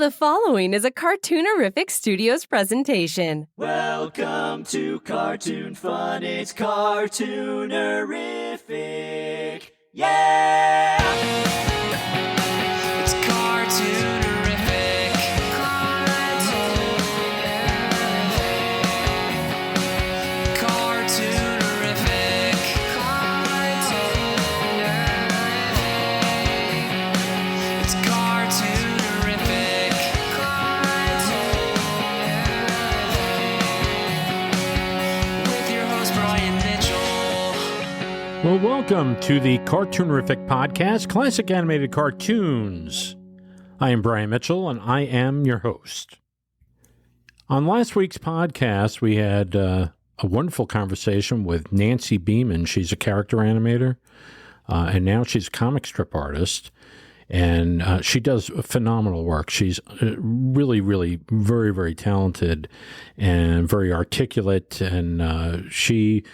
The following is a Cartoonerific Studios presentation. Welcome to Cartoon Fun, it's Cartoonerific. Yeah! It's Cartoonerific. Well, welcome to the Cartoonerific Podcast, Classic Animated Cartoons. I am Brian Mitchell, and I am your host. On last week's podcast, we had a wonderful conversation with Nancy Beiman. She's a character animator, and now she's a comic strip artist, and she does phenomenal work. She's really, really very, very talented and very articulate, and she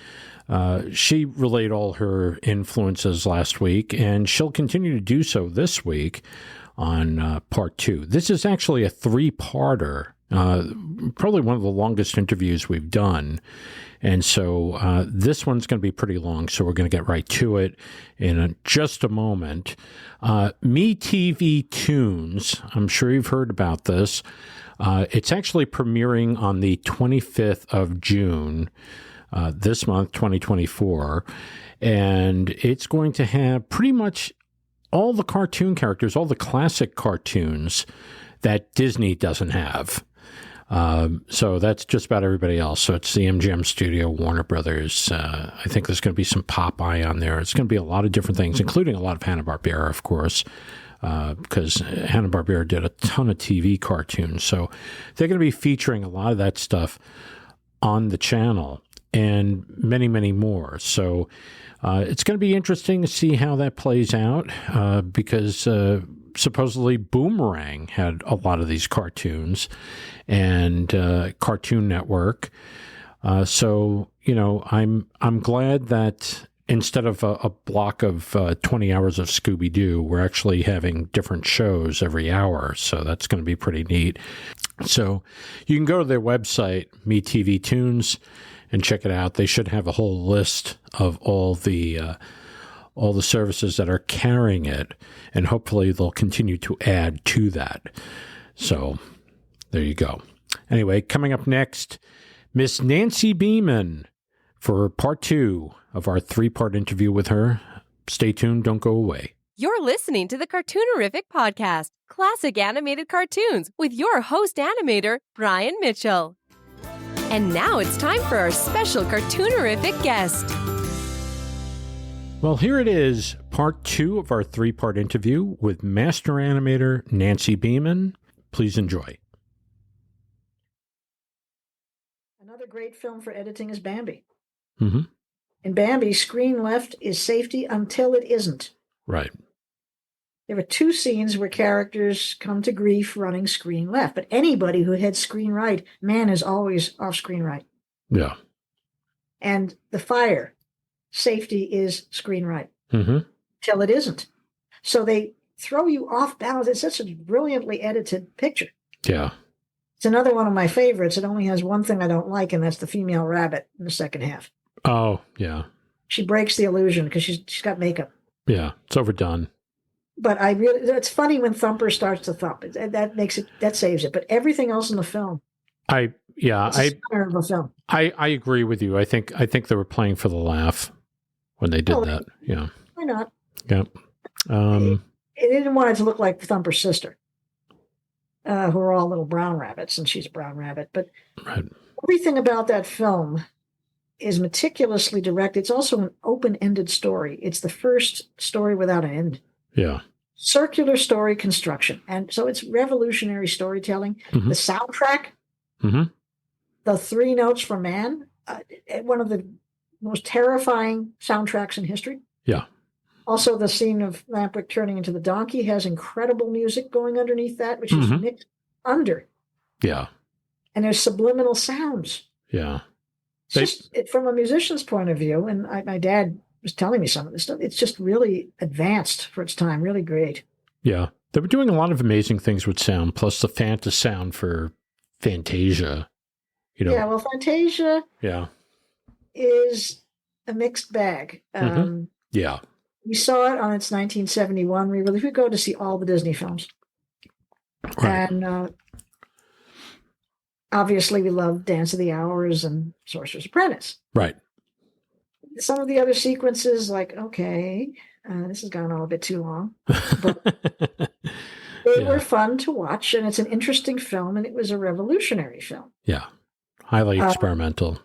relayed all her influences last week, and she'll continue to do so this week on part two. This is actually a three-parter, probably one of the longest interviews we've done. And so this one's going to be pretty long, so we're going to get right to it in just a moment. MeTV Toons, I'm sure you've heard about this. It's actually premiering on the 25th of June. This month, 2024, and it's going to have pretty much all the cartoon characters, all the classic cartoons that Disney doesn't have. So that's just about everybody else. So it's the MGM Studio, Warner Brothers. I think there's going to be some Popeye on there. It's going to be a lot of different things, including a lot of Hanna-Barbera, of course, because Hanna-Barbera did a ton of TV cartoons. So they're going to be featuring a lot of that stuff on the channel, and many, many more. So it's going to be interesting to see how that plays out because supposedly Boomerang had a lot of these cartoons and Cartoon Network. So, you know, I'm glad that instead of a block of 20 hours of Scooby-Doo, we're actually having different shows every hour. So that's going to be pretty neat. So you can go to their website, MeTV Toons, and check it out. They should have a whole list of all the services that are carrying it, and hopefully they'll continue to add to that. So there you go. Anyway, coming up next, Miss Nancy Beiman for part two of our three-part interview with her. Stay tuned. Don't go away. You're listening to the Cartoonerific Podcast, Classic Animated Cartoons, with your host animator, Brian Mitchell. And now it's time for our special Cartoonerific guest. Well, here it is, part two of our three-part interview with master animator Nancy Beiman. Please enjoy. Another great film for editing is Bambi. Mm-hmm. In Bambi, screen left is safety until it isn't. Right. There are two scenes where characters come to grief running screen left, but anybody who heads screen right, man is always off screen right. Yeah. And the fire, safety is screen right, till it isn't. So they throw you off balance. It's such a brilliantly edited picture. Yeah. It's another one of my favorites. It only has one thing I don't like, and that's the female rabbit in the second half. Oh, yeah. She breaks the illusion because she's got makeup. Yeah, it's overdone. But it's funny when Thumper starts to thump. That saves it. But everything else in the film, I agree with you. I think they were playing for the laugh when they did that. Yeah. Why not? Yeah. They didn't want it to look like Thumper's sister, who are all little brown rabbits, and she's a brown rabbit. But everything about that film is meticulously directed. It's also an open-ended story. It's the first story without an end. Yeah. Circular story construction. And so it's revolutionary storytelling. The soundtrack, the three notes for man, one of the most terrifying soundtracks in history. Yeah. Also, the scene of Lampwick turning into the donkey has incredible music going underneath that, which is mixed under. Yeah. And there's subliminal sounds. Yeah. From a musician's point of view, and my dad was telling me some of this stuff, it's just really advanced for its time, really great. Yeah. They were doing a lot of amazing things with sound, plus the Fanta sound for Fantasia. Yeah, well, Fantasia is a mixed bag. Yeah. We saw it on its 1971 re-release. We go to see all the Disney films. Right. And obviously we love Dance of the Hours and Sorcerer's Apprentice. Right. Some of the other sequences, like, okay, this has gone on a bit too long. But they were fun to watch, and it's an interesting film, and it was a revolutionary film. Yeah. Highly experimental.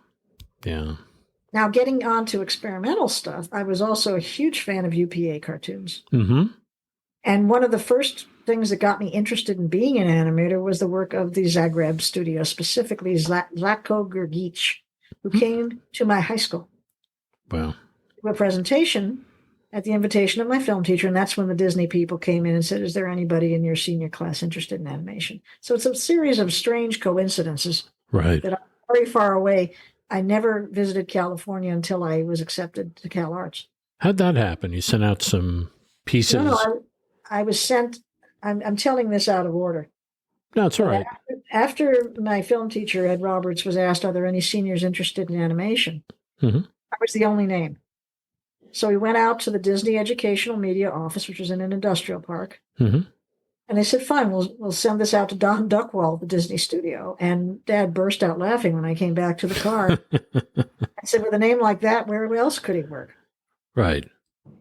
Yeah. Now, getting on to experimental stuff, I was also a huge fan of UPA cartoons. Mm-hmm. And one of the first things that got me interested in being an animator was the work of the Zagreb studio, specifically Zlatko Grgic, who came to my high school. Wow. To a presentation at the invitation of my film teacher, and that's when the Disney people came in and said, is there anybody in your senior class interested in animation? So it's a series of strange coincidences. Right. That I'm very far away. I never visited California until I was accepted to Cal Arts. How'd that happen? You sent out some pieces? No, I was sent, I'm telling this out of order. No, it's all right. After my film teacher, Ed Roberts, was asked, are there any seniors interested in animation? Mm-hmm. I was the only name. So we went out to the Disney Educational Media Office, which was in an industrial park. Mm-hmm. And they said, fine, we'll send this out to Don Duckwall, the Disney studio. And Dad burst out laughing when I came back to the car. I said, with a name like that, where else could he work? Right.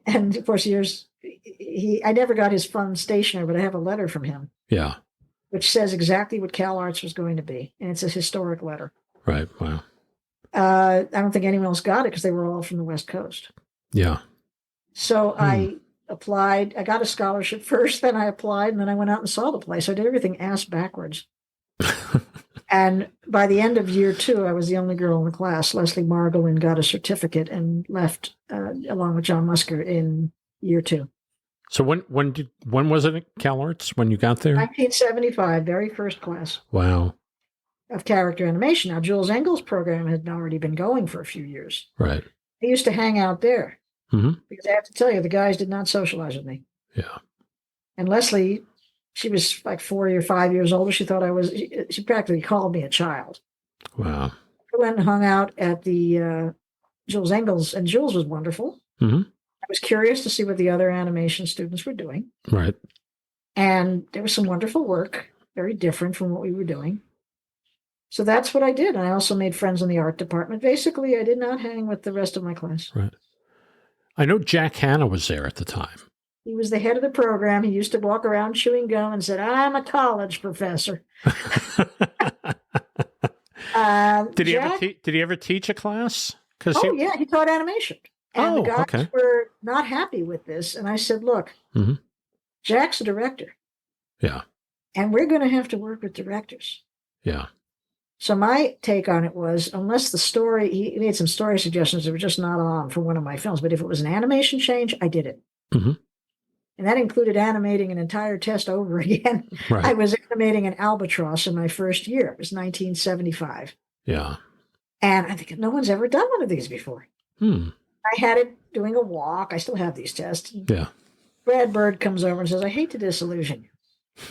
And of course, I never got his fun stationer, but I have a letter from him. Yeah. Which says exactly what Cal Arts was going to be. And it's a historic letter. Right. Wow. I don't think anyone else got it because they were all from the West Coast. Yeah. So I applied. I got a scholarship first, then I applied, and then I went out and saw the place. I did everything ass backwards. And by the end of year 2, I was the only girl in the class. Leslie Margolin got a certificate and left along with John Musker in year 2. So when was it at Cal Arts when you got there? 1975, very first class. Wow. Of character animation. Now, Jules Engel's program had already been going for a few years. Right. I used to hang out there. Mm-hmm. Because I have to tell you, the guys did not socialize with me. Yeah. And Leslie, she was like 4 or 5 years older. She thought she practically called me a child. Wow. I went and hung out at the Jules Engel's, and Jules was wonderful. Mm-hmm. I was curious to see what the other animation students were doing. Right. And there was some wonderful work, very different from what we were doing. So that's what I did. And I also made friends in the art department. Basically, I did not hang with the rest of my class. Right. I know Jack Hanna was there at the time. He was the head of the program. He used to walk around chewing gum and said, I'm a college professor. Did he ever teach a class? Yeah, he taught animation. And the guys were not happy with this. And I said, look, Jack's a director. Yeah. And we're going to have to work with directors. Yeah. So my take on it was, unless the story, he made some story suggestions that were just not on for one of my films. But if it was an animation change, I did it. Mm-hmm. And that included animating an entire test over again. Right. I was animating an albatross in my first year. It was 1975. Yeah. And I think no one's ever done one of these before. I had it doing a walk. I still have these tests. Yeah. Brad Bird comes over and says, I hate to disillusion you,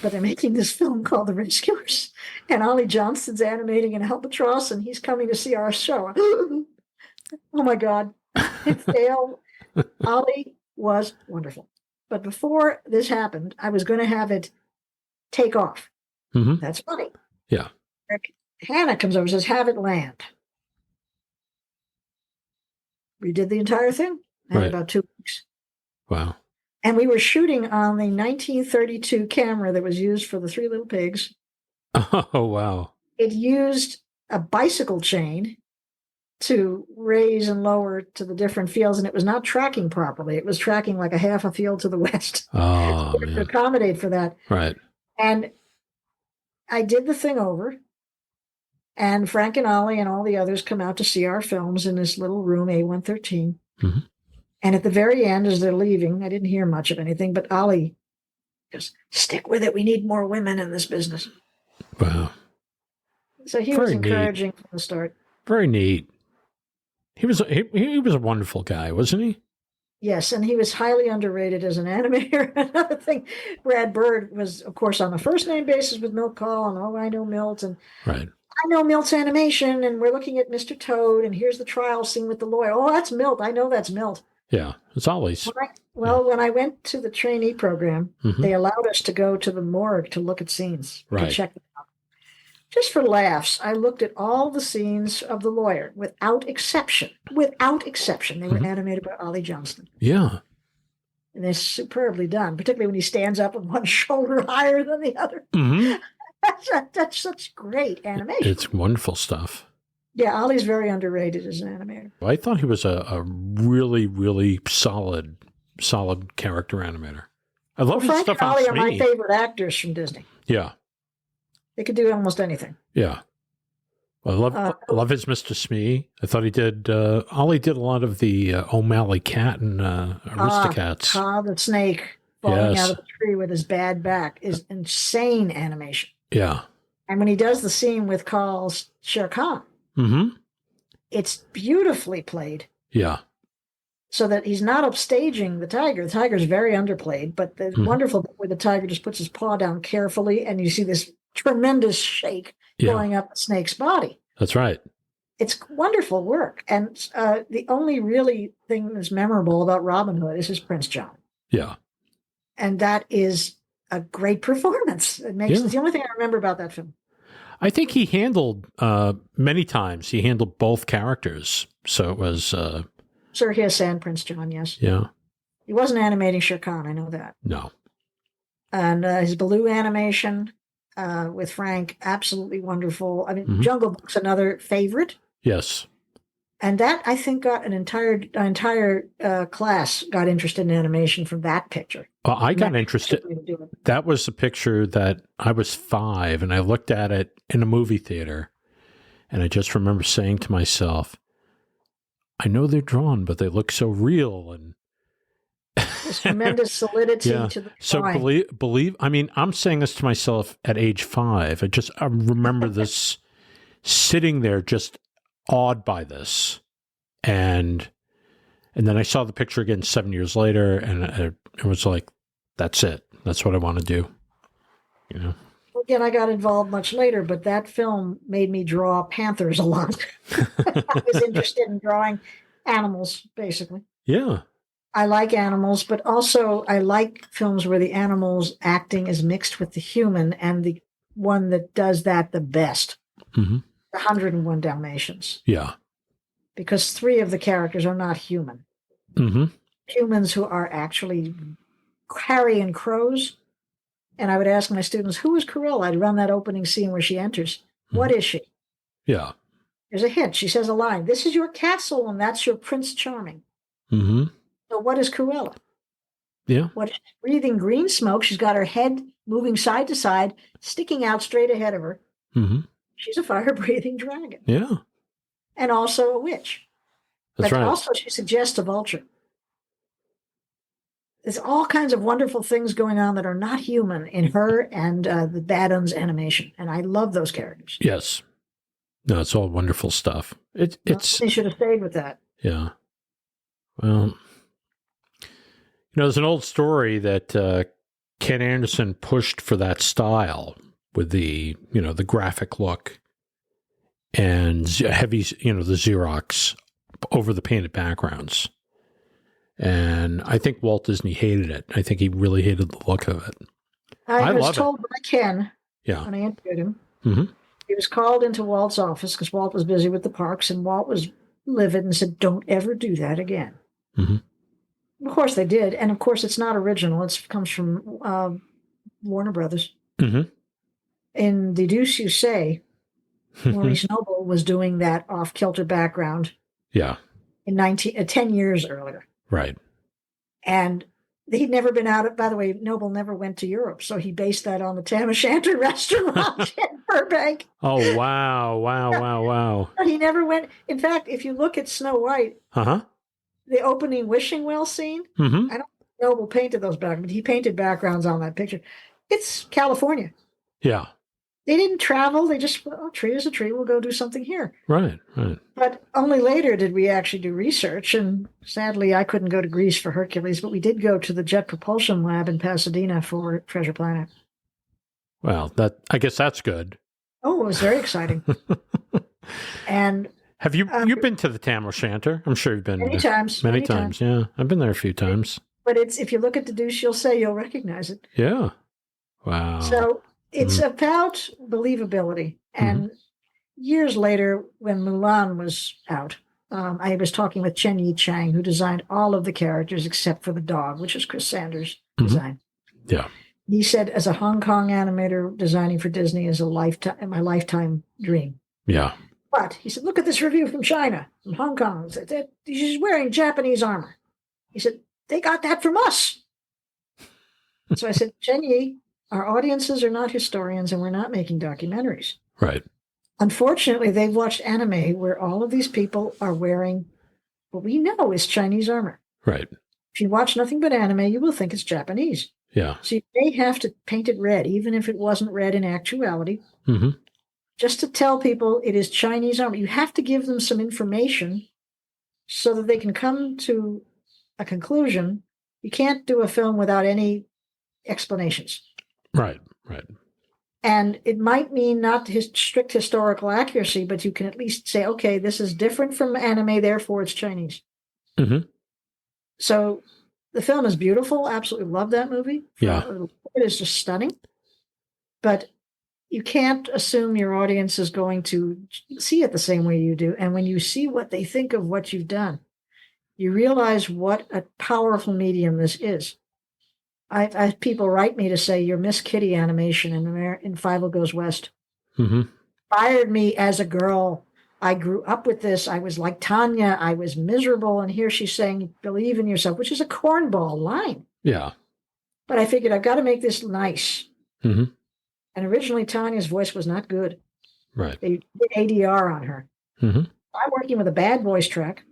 but I'm making this film called The Rescuers. And Ollie Johnston's animating an albatross, and he's coming to see our show. Oh, my God. It failed. Ollie was wonderful. But before this happened, I was going to have it take off. Mm-hmm. That's funny. Yeah. Hannah comes over and says, have it land. We did the entire thing in about 2 weeks. Wow. And we were shooting on the 1932 camera that was used for the Three Little Pigs. Oh, wow. It used a bicycle chain to raise and lower to the different fields, and it was not tracking properly. It was tracking like a half a field to the west. Oh, man. To accommodate for that. Right. And I did the thing over, and Frank and Ollie and all the others come out to see our films in this little room, A113. Mm-hmm. And at the very end, as they're leaving, I didn't hear much of anything, but Ollie goes, stick with it. We need more women in this business. Wow. So he was encouraging from the start. Very neat. He was a wonderful guy, wasn't he? Yes, and he was highly underrated as an animator. Another thing, Brad Bird was, of course, on a first-name basis with Milt Kahl, and I know Milt, and Right. I know Milt's animation, and we're looking at Mr. Toad, and here's the trial scene with the lawyer. Oh, that's Milt. I know that's Milt. Yeah, it's always. When I went to the trainee program, they allowed us to go to the morgue to look at scenes, to check them out. Just for laughs, I looked at all the scenes of the lawyer without exception. Without exception, they were animated by Ollie Johnston. Yeah. And they're superbly done, particularly when he stands up with one shoulder higher than the other. That's such great animation. It's wonderful stuff. Yeah, Ollie's very underrated as an animator. I thought he was a really, really solid character animator. I love his stuff on Ollie Smee. are my favorite actors from Disney. Yeah. They could do almost anything. Yeah. Well, I love his Mr. Smee. I thought he did, Ollie did a lot of the O'Malley Cat and Aristocats. The snake falling out of the tree with his bad back is insane animation. Yeah. And when he does the scene with Carl's Shere Khan, it's beautifully played. Yeah. So that he's not upstaging the tiger. The tiger's very underplayed, but the wonderful where the tiger just puts his paw down carefully and you see this tremendous shake going up the snake's body. That's right. It's wonderful work. And the only really thing that's memorable about Robin Hood is his Prince John. Yeah. And that is a great performance. It's the only thing I remember about that film. I think he handled, many times, he handled both characters. So it was... Sir Hiss and Prince John, yes. Yeah. He wasn't animating Shere Khan, I know that. No. And his Baloo animation with Frank, absolutely wonderful. I mean, Jungle Book's another favorite. Yes. And that, I think, got an entire class got interested in animation from that picture. I got interested. That was a picture that I was 5, and I looked at it in a movie theater, and I just remember saying to myself, I know they're drawn, but they look so real. And this tremendous solidity to the So believe, I mean, I'm saying this to myself at age 5. I remember this sitting there just awed by this. And then I saw the picture again 7 years later, and it was like, that's it. That's what I want to do. You know? Again, I got involved much later, but that film made me draw panthers a lot. I was interested in drawing animals, basically. Yeah. I like animals, but also I like films where the animals acting is mixed with the human, and the one that does that the best, The 101 Dalmatians. Yeah. Because 3 of the characters are not human. Humans who are actually carrion crows. And I would ask my students, who is Corella? I'd run that opening scene where she enters. What is she? Yeah. There's a hint. She says a line. This is your castle, and that's your Prince Charming. So what is Corella? Yeah. What is breathing green smoke? She's got her head moving side to side, sticking out straight ahead of her. She's a fire-breathing dragon. Yeah. And also a witch. That's right. Also she suggests a vulture. There's all kinds of wonderful things going on that are not human in her and the Bad Uns animation. And I love those characters. Yes. No, it's all wonderful stuff. They should have stayed with that. Yeah. Well, there's an old story that Ken Anderson pushed for that style with the, the graphic look and heavy, the Xerox over the painted backgrounds. And I think Walt Disney hated it. I think he really hated the look of it. I was told by Ken when I interviewed him. He was called into Walt's office because Walt was busy with the parks, and Walt was livid and said, don't ever do that again. Of course they did. And of course it's not original. It comes from Warner Brothers. In Deduce You Say, Maurice Noble was doing that off-kilter background. Yeah. In 10 years earlier. Right. And he'd never been out. By the way, Noble never went to Europe, so he based that on the Tam O'Shanter restaurant in Burbank. Oh, wow. But he never went. In fact, if you look at Snow White, the opening wishing well scene, I don't think Noble painted those backgrounds, but he painted backgrounds on that picture. It's California. Yeah. They didn't travel. They just, tree is a tree. We'll go do something here. Right, right. But only later did we actually do research. And sadly, I couldn't go to Greece for Hercules, but we did go to the Jet Propulsion Lab in Pasadena for Treasure Planet. Well, I guess that's good. Oh, it was very exciting. And have you've been to the Tam O'Shanter? I'm sure you've been many times. Many times, yeah. I've been there a few times. But if you look at the douche, you'll recognize it. Yeah. Wow. So it's about believability. And years later, when Mulan was out, I was talking with Chen Yi Chang, who designed all of the characters except for the dog, which is Chris Sanders' design. Yeah. He said, as a Hong Kong animator, designing for Disney is my lifetime dream. Yeah. But he said, look at this review from China, from Hong Kong. She's wearing Japanese armor. He said, they got that from us. So I said, Chen Yi, our audiences are not historians and we're not making documentaries. Right. Unfortunately, they've watched anime where all of these people are wearing what we know is Chinese armor. Right. If you watch nothing but anime, you will think it's Japanese. Yeah. So you may have to paint it red, even if it wasn't red in actuality, just to tell people it is Chinese armor. You have to give them some information so that they can come to a conclusion. You can't do a film without any explanations. Right, right. And it might mean not strict historical accuracy, but you can at least say, okay, this is different from anime, therefore it's Chinese. So the film is beautiful. Absolutely love that movie. Yeah. It is just stunning. But you can't assume your audience is going to see it the same way you do. And when you see what they think of what you've done, you realize what a powerful medium this is. I've had people write me to say, your Miss Kitty animation in Five Goes West inspired me as a girl. I grew up with this. I was like Tanya. I was miserable. And here she's saying, believe in yourself, which is a cornball line. Yeah. But I figured I've got to make this nice. And originally, Tanya's voice was not good. Right. They did ADR on her. I'm working with a bad voice track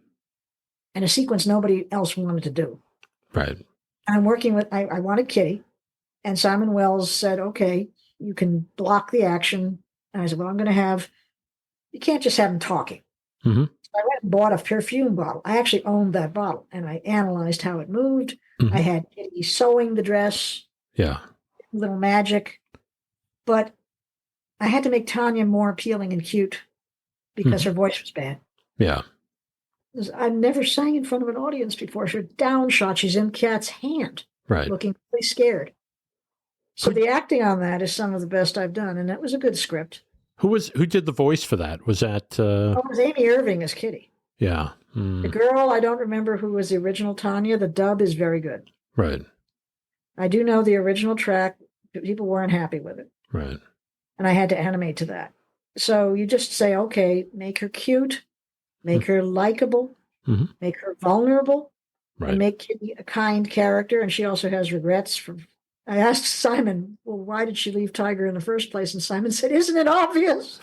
and a sequence nobody else wanted to do. Right. I'm working with, I wanted Kitty. And Simon Wells said, okay, you can block the action. And I said, well, you can't just have them talking. So I went and bought a perfume bottle. I actually owned that bottle. And I analyzed how it moved. I had Kitty sewing the dress. Yeah. Little magic. But I had to make Tanya more appealing and cute because her voice was bad. Yeah. I've never sang in front of an audience before. She's down shot. She's in Kat's hand. Right. Looking really scared. So the acting on that is some of the best I've done. And that was a good script. Who did the voice for that? Was that... it was Amy Irving as Kitty. Yeah. The girl, I don't remember who was the original Tanya. The dub is very good. Right. I do know the original track. People weren't happy with it. Right. And I had to animate to that. So you just say, okay, make her cute, make her likable, make her vulnerable, and make Kitty a kind character. And she also has regrets. I asked Simon, well, why did she leave Tiger in the first place? And Simon said, isn't it obvious?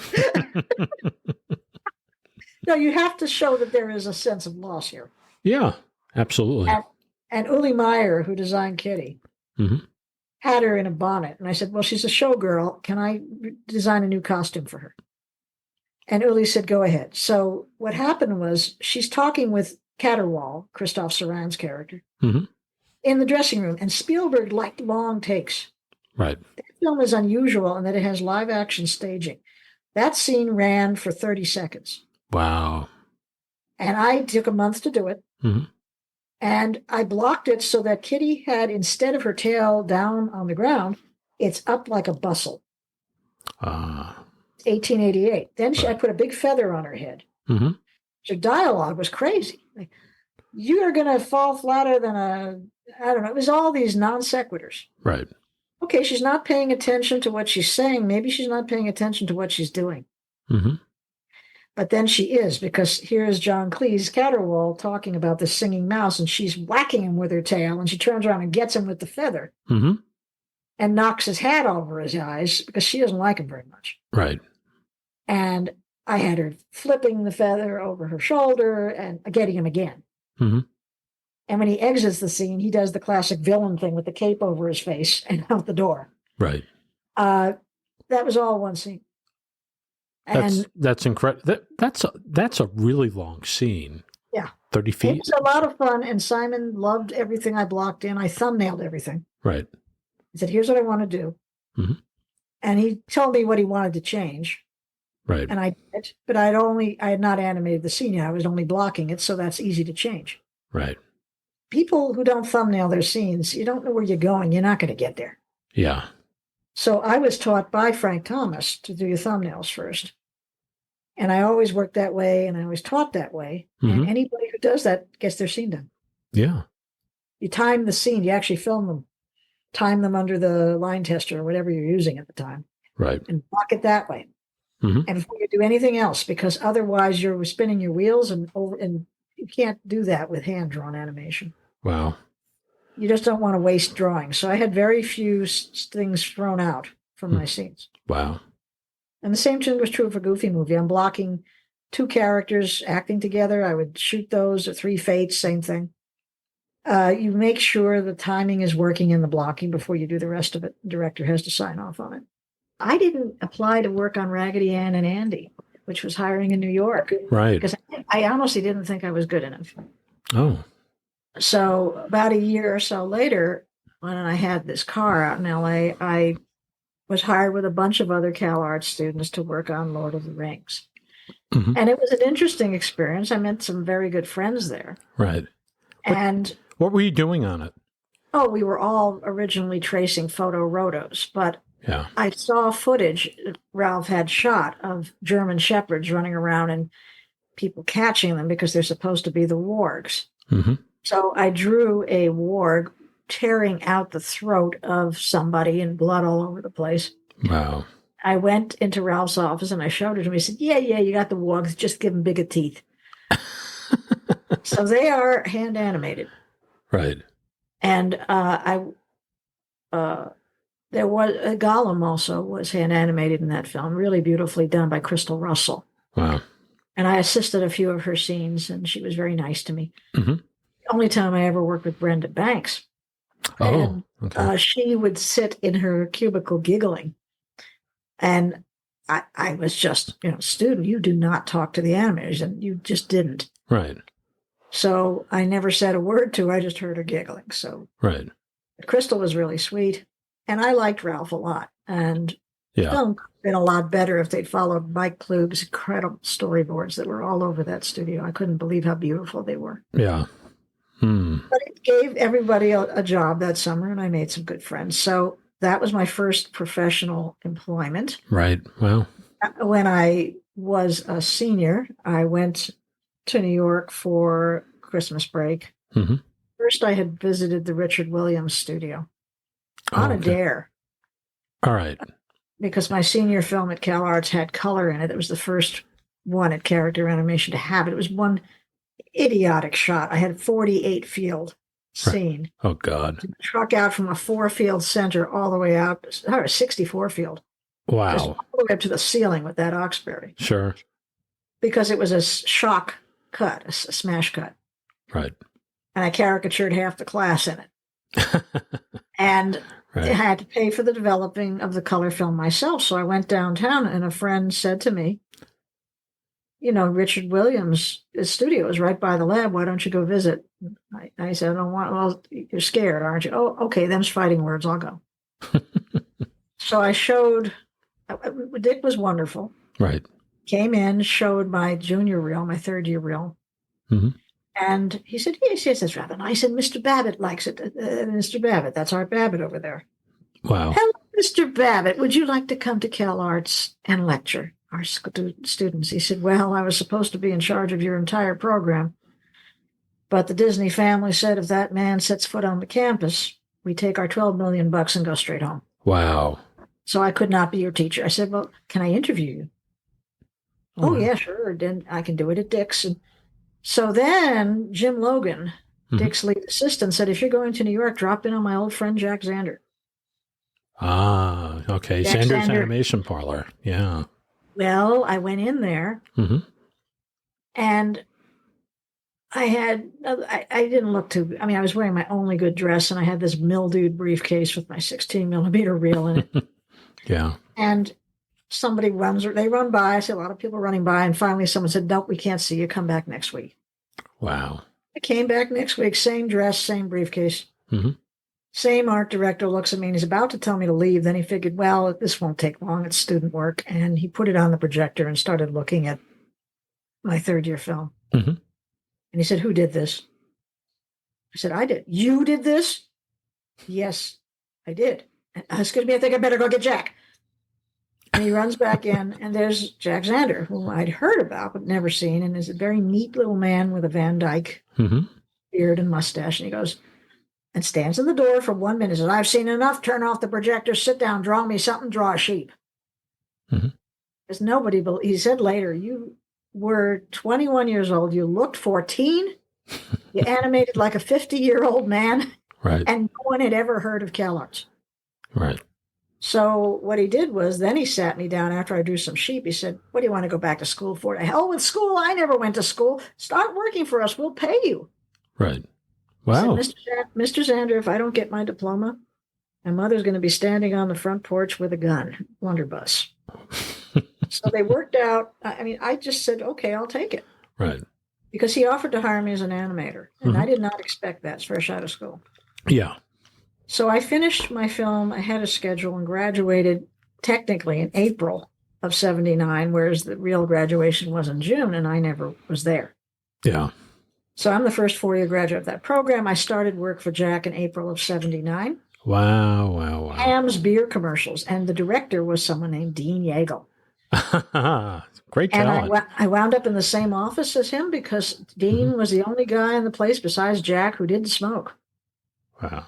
No, you have to show that there is a sense of loss here. Yeah, absolutely. And Uli Meyer, who designed Kitty, had her in a bonnet. And I said, well, she's a showgirl. Can I design a new costume for her? And Uli said, go ahead. So what happened was she's talking with Caterwall, Christophe Saran's character, in the dressing room. And Spielberg liked long takes. Right. The film is unusual in that it has live action staging. That scene ran for 30 seconds. Wow. And I took a month to do it. And I blocked it so that Kitty had, instead of her tail down on the ground, it's up like a bustle. 1888. Then I put a big feather on her head. Her dialogue was crazy. Like, you are going to fall flatter than I don't know. It was all these non sequiturs. Right. Okay, she's not paying attention to what she's saying. Maybe she's not paying attention to what she's doing. But then she is, because here is John Cleese, Caterwall, talking about this singing mouse, and she's whacking him with her tail, and she turns around and gets him with the feather and knocks his hat over his eyes because she doesn't like him very much. Right. And I had her flipping the feather over her shoulder and getting him again. And when he exits the scene, he does the classic villain thing with the cape over his face and out the door. Right. that was all one scene. And That's incredible. That's a really long scene. Yeah. 30 feet. It was a lot of fun, and Simon loved everything I blocked in. I thumbnailed everything. Right. He said, here's what I want to do. Mm-hmm. And he told me what he wanted to change. Right. And I did, but I had not animated the scene yet. I was only blocking it, so that's easy to change. Right. People who don't thumbnail their scenes, you don't know where you're going. You're not going to get there. Yeah. So I was taught by Frank Thomas to do your thumbnails first. And I always worked that way, and I was taught that way. Mm-hmm. And anybody who does that gets their scene done. Yeah. You time the scene. You actually film them. Time them under the line tester or whatever you're using at the time. Right. And block it that way. Mm-hmm. And before you do anything else, because otherwise you're spinning your wheels and you can't do that with hand-drawn animation. Wow. You just don't want to waste drawing. So I had very few things thrown out from my scenes. Wow. And the same thing was true for Goofy Movie. I'm blocking 2 characters acting together. I would shoot those, or 3 fates, same thing. You make sure the timing is working in the blocking before you do the rest of it. The director has to sign off on it. I didn't apply to work on Raggedy Ann and Andy, which was hiring in New York. Right. Because I honestly didn't think I was good enough. Oh. So about a year or so later, when I had this car out in LA, I was hired with a bunch of other CalArts students to work on Lord of the Rings. Mm-hmm. And it was an interesting experience. I met some very good friends there. Right. And what were you doing on it? Oh, we were all originally tracing photo rotos, but yeah, I saw footage Ralph had shot of German shepherds running around and people catching them because they're supposed to be the wargs. Mm-hmm. So I drew a warg tearing out the throat of somebody and blood all over the place. Wow. I went into Ralph's office and I showed it to him. He said, yeah, you got the wargs. Just give them bigger teeth. So they are hand animated. Right. And there was Gollum also was hand animated in that film, really beautifully done by Crystal Russell. Wow. And I assisted a few of her scenes, and she was very nice to me. Mm-hmm. The only time I ever worked with Brenda Banks. Oh, okay. She would sit in her cubicle giggling. And I was just, student, you do not talk to the animators, and you just didn't. Right. So I never said a word to her. I just heard her giggling. So right. Crystal was really sweet. And I liked Ralph a lot. And yeah, the film could have been a lot better if they'd followed Mike Klug's incredible storyboards that were all over that studio. I couldn't believe how beautiful they were. Yeah. But it gave everybody a job that summer, and I made some good friends. So that was my first professional employment. Right. Well, when I was a senior, I went to New York for Christmas break. Mm-hmm. First, I had visited the Richard Williams studio on a dare. All right. Because my senior film at CalArts had color in it. It was the first one at Character Animation to have it. It was one idiotic shot. I had 48 field scene. Oh, God. Truck out from a 4-field center all the way out, 64 field. Wow. Just all the way up to the ceiling with that Oxbury. Sure. Because it was a shock cut, a smash cut. Right. And I caricatured half the class in it. And I had to pay for the developing of the color film myself. So I went downtown and a friend said to me, Richard Williams' studio is right by the lab. Why don't you go visit? I said, I don't want, well, you're scared, aren't you? Oh, okay, them's fighting words. I'll go. So I showed, Dick was wonderful. Right. Came in, showed my junior reel, my 3rd-year reel. Mm-hmm. And he said, yes, that's rather nice. And Mr. Babbitt likes it. Mr. Babbitt, that's Art Babbitt over there. Wow. Hello, Mr. Babbitt. Would you like to come to CalArts and lecture our students? He said, well, I was supposed to be in charge of your entire program. But the Disney family said if that man sets foot on the campus, we take our $12 million and go straight home. Wow. So I could not be your teacher. I said, well, can I interview you? Oh, yeah, sure. Then I can do it at Dick's. And so then Jim Logan, Dick's lead assistant, said, if you're going to New York, drop in on my old friend Jack Zander. Ah, okay. Zander's Animation Parlor. Yeah. Well, I went in there and I didn't look too, I was wearing my only good dress and I had this mildewed briefcase with my 16 millimeter reel in it. Yeah. And somebody they run by. I see a lot of people running by. And finally someone said, nope, we can't see you. Come back next week. Wow. I came back next week, same dress, same briefcase. Mm-hmm. Same art director looks at me and he's about to tell me to leave. Then he figured, well, this won't take long. It's student work. And he put it on the projector and started looking at my third-year film. Mm-hmm. And he said, who did this? I said, I did. You did this? Yes, I did. Excuse me, I think I better go get Jack. And he runs back in, and there's Jack Zander, whom I'd heard about but never seen, and is a very neat little man with a Van Dyke beard and mustache. And he goes and stands in the door for 1 minute. Says, I've seen enough. Turn off the projector. Sit down. Draw me something. Draw a sheep. Because nobody, he said later, you were 21 years old. You looked 14. You animated like a 50-year-old man. Right. And no one had ever heard of CalArts. Right. So what he did was then he sat me down after I drew some sheep. He said, what do you want to go back to school for? To hell with school. I never went to school. Start working for us. We'll pay you. Right. Wow. Said, Mr. Zander, if I don't get my diploma, my mother's going to be standing on the front porch with a gun. Blunderbuss. So they worked out. I mean, I just said, okay, I'll take it. Right. Because he offered to hire me as an animator. And I did not expect that fresh out of school. Yeah. So I finished my film. I had a schedule and graduated technically in April of 79, whereas the real graduation was in June, and I never was there. Yeah. So I'm the first 4-year graduate of that program. I started work for Jack in April of 79. Wow, wow, wow. Ham's beer commercials. And the director was someone named Dean Yeagle. Great talent. And I wound up in the same office as him because Dean was the only guy in the place besides Jack who didn't smoke. Wow.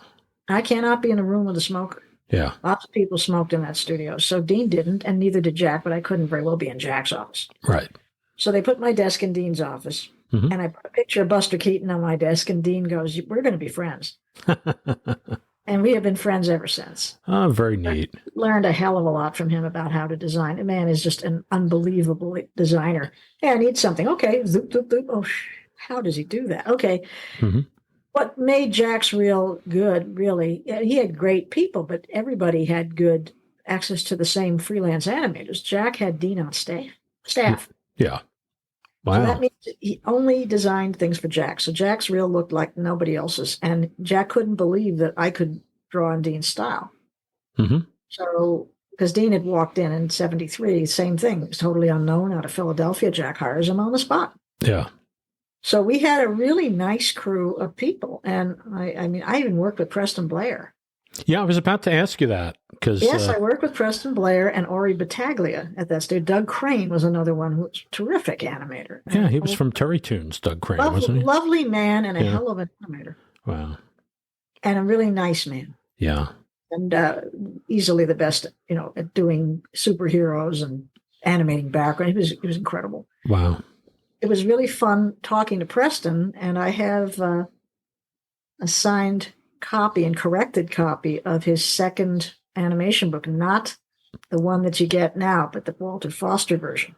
I cannot be in a room with a smoker. Yeah. Lots of people smoked in that studio. So Dean didn't, and neither did Jack, but I couldn't very well be in Jack's office. Right. So they put my desk in Dean's office, and I put a picture of Buster Keaton on my desk, and Dean goes, we're going to be friends. And we have been friends ever since. Oh, very neat. Learned a hell of a lot from him about how to design. The man is just an unbelievable designer. Hey, I need something. Okay. Zoop, zoop, zoop. Oh, how does he do that? Okay. What made Jack's reel good, really, he had great people, but everybody had good access to the same freelance animators. Jack had Dean on staff. Yeah. Wow. So that means he only designed things for Jack. So Jack's reel looked like nobody else's. And Jack couldn't believe that I could draw in Dean's style. So, because Dean had walked in 73, same thing. It was totally unknown out of Philadelphia. Jack hires him on the spot. Yeah. So we had a really nice crew of people. And I mean, I even worked with Preston Blair. Yeah, I was about to ask you that. Yes, I worked with Preston Blair and Ori Battaglia at that stage. Doug Crane was another one who was a terrific animator. Yeah, he was from Terry Toons, Doug Crane, wasn't he? Lovely man and a hell of an animator. Wow. And a really nice man. Yeah. And easily the best, at doing superheroes and animating background. He was incredible. Wow. It was really fun talking to Preston, and I have a signed copy and corrected copy of his second animation book, not the one that you get now, but the Walter Foster version.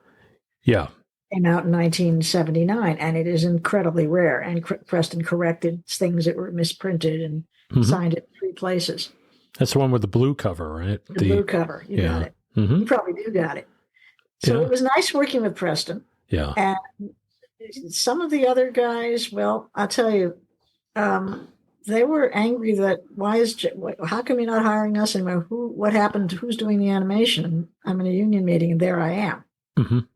Yeah. Came out in 1979, and it is incredibly rare. And Preston corrected things that were misprinted and signed it in 3 places. That's the one with the blue cover, right? The blue cover. You got it. You probably do got it. So it was nice working with Preston. Yeah. And some of the other guys, well, I'll tell you, they were angry that how come you're not hiring us anymore? What happened? Who's doing the animation? And I'm in a union meeting, and there I am.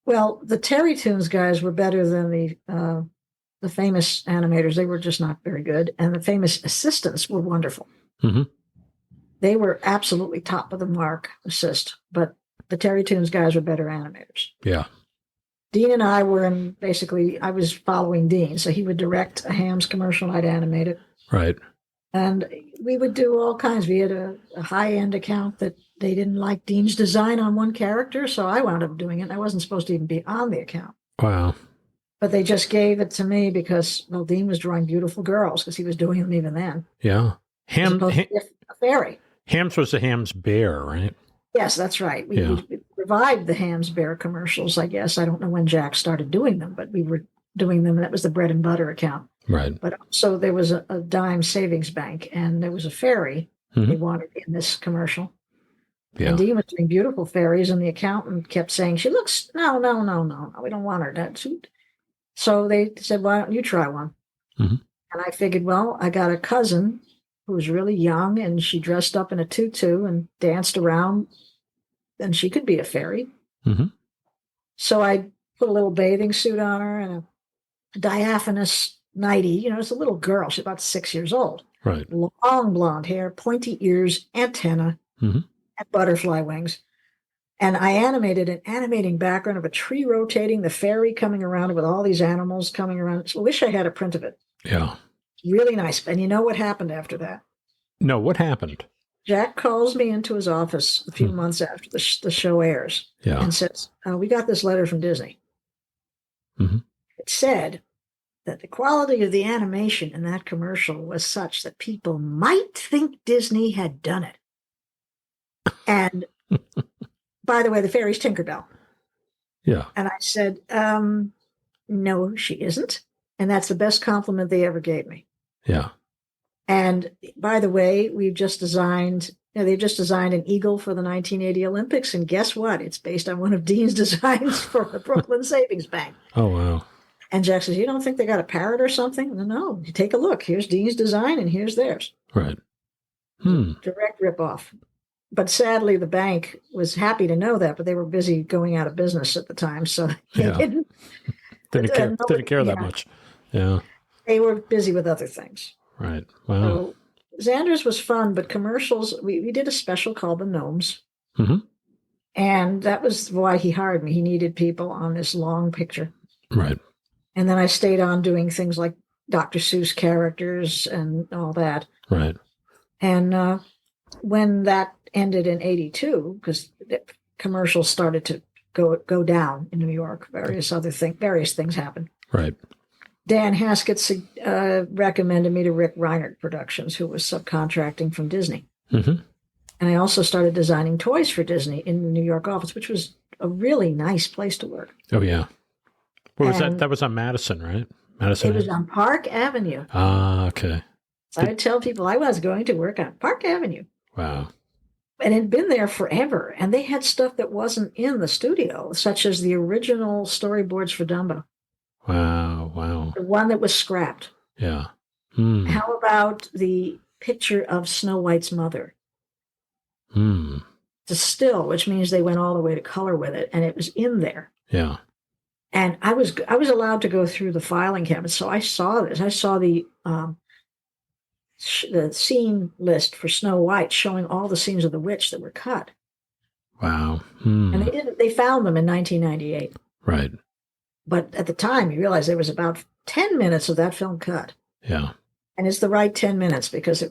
Well, the Terry Toons guys were better than the famous animators. They were just not very good, and the famous assistants were wonderful. They were absolutely top of the mark assist, but the Terry Toons guys were better animators. Yeah. Dean and I were I was following Dean. So he would direct a Ham's commercial and I'd animate it. Right. And we would do all kinds. We had a high-end account that they didn't like Dean's design on one character. So I wound up doing it. I wasn't supposed to even be on the account. Wow. But they just gave it to me because, Dean was drawing beautiful girls because he was doing them even then. Yeah. A fairy. Ham's was a Ham's bear, right? Yes, that's right. We revived the Ham's Bear commercials, I guess. I don't know when Jack started doing them, but we were doing them. And that was the bread and butter account. Right. But also there was a dime savings bank, and there was a fairy they wanted in this commercial. Yeah. And Dean was doing beautiful fairies, and the accountant kept saying, she looks, no, we don't want her. So they said, why don't you try one? Mm-hmm. And I figured, well, I got a cousin who was really young, and she dressed up in a tutu and danced around, and she could be a fairy. Mm-hmm. So I put a little bathing suit on her and a diaphanous nightie. It's a little girl. She's about 6 years old. Right. Long blonde hair, pointy ears, antenna, Mm-hmm. and butterfly wings. And I animated an animating background of a tree rotating, the fairy coming around with all these animals coming around. So I wish I had a print of it. Yeah. Really nice. And you know what happened after that? No, what happened? Jack calls me into his office a few months after the show airs and says, we got this letter from Disney. Mm-hmm. It said that the quality of the animation in that commercial was such that people might think Disney had done it. And by the way, the fairy's Tinkerbell. Yeah. And I said, no, she isn't. And that's the best compliment they ever gave me. Yeah. And by the way, they've just designed an eagle for the 1980 Olympics. And guess what? It's based on one of Dean's designs for the Brooklyn Savings Bank. Oh, wow. And Jack says, you don't think they got a parrot or something? No, you take a look. Here's Dean's design and here's theirs. Right. Direct ripoff. But sadly, the bank was happy to know that, but they were busy going out of business at the time. So they didn't care that much. Yeah. They were busy with other things. Right. Wow. So Xander's was fun, but commercials, we did a special called The Gnomes. Mm-hmm. And that was why he hired me. He needed people on this long picture. Right. And then I stayed on doing things like Dr. Seuss characters and all that. Right. And when that ended in 1982, because commercials started to go down in New York, various things happened. Right. Dan Haskett recommended me to Rick Reinert Productions, who was subcontracting from Disney. Mm-hmm. And I also started designing toys for Disney in the New York office, which was a really nice place to work. Oh, yeah. Where was that? That was on Madison, right? Madison. It was on Park Avenue. Ah, okay. So I tell people I was going to work on Park Avenue. Wow. And it had been there forever. And they had stuff that wasn't in the studio, such as the original storyboards for Dumbo. Wow. The one that was scrapped. Yeah. How about the picture of Snow White's mother? It's a still, which means they went all the way to color with it, and it was in there. Yeah. And I was allowed to go through the filing cabinet, so I saw this. I saw the scene list for Snow White showing all the scenes of the witch that were cut. Wow. And they found them in 1998. Right. But at the time, you realize there was about 10 minutes of that film cut. Yeah. And it's the right 10 minutes because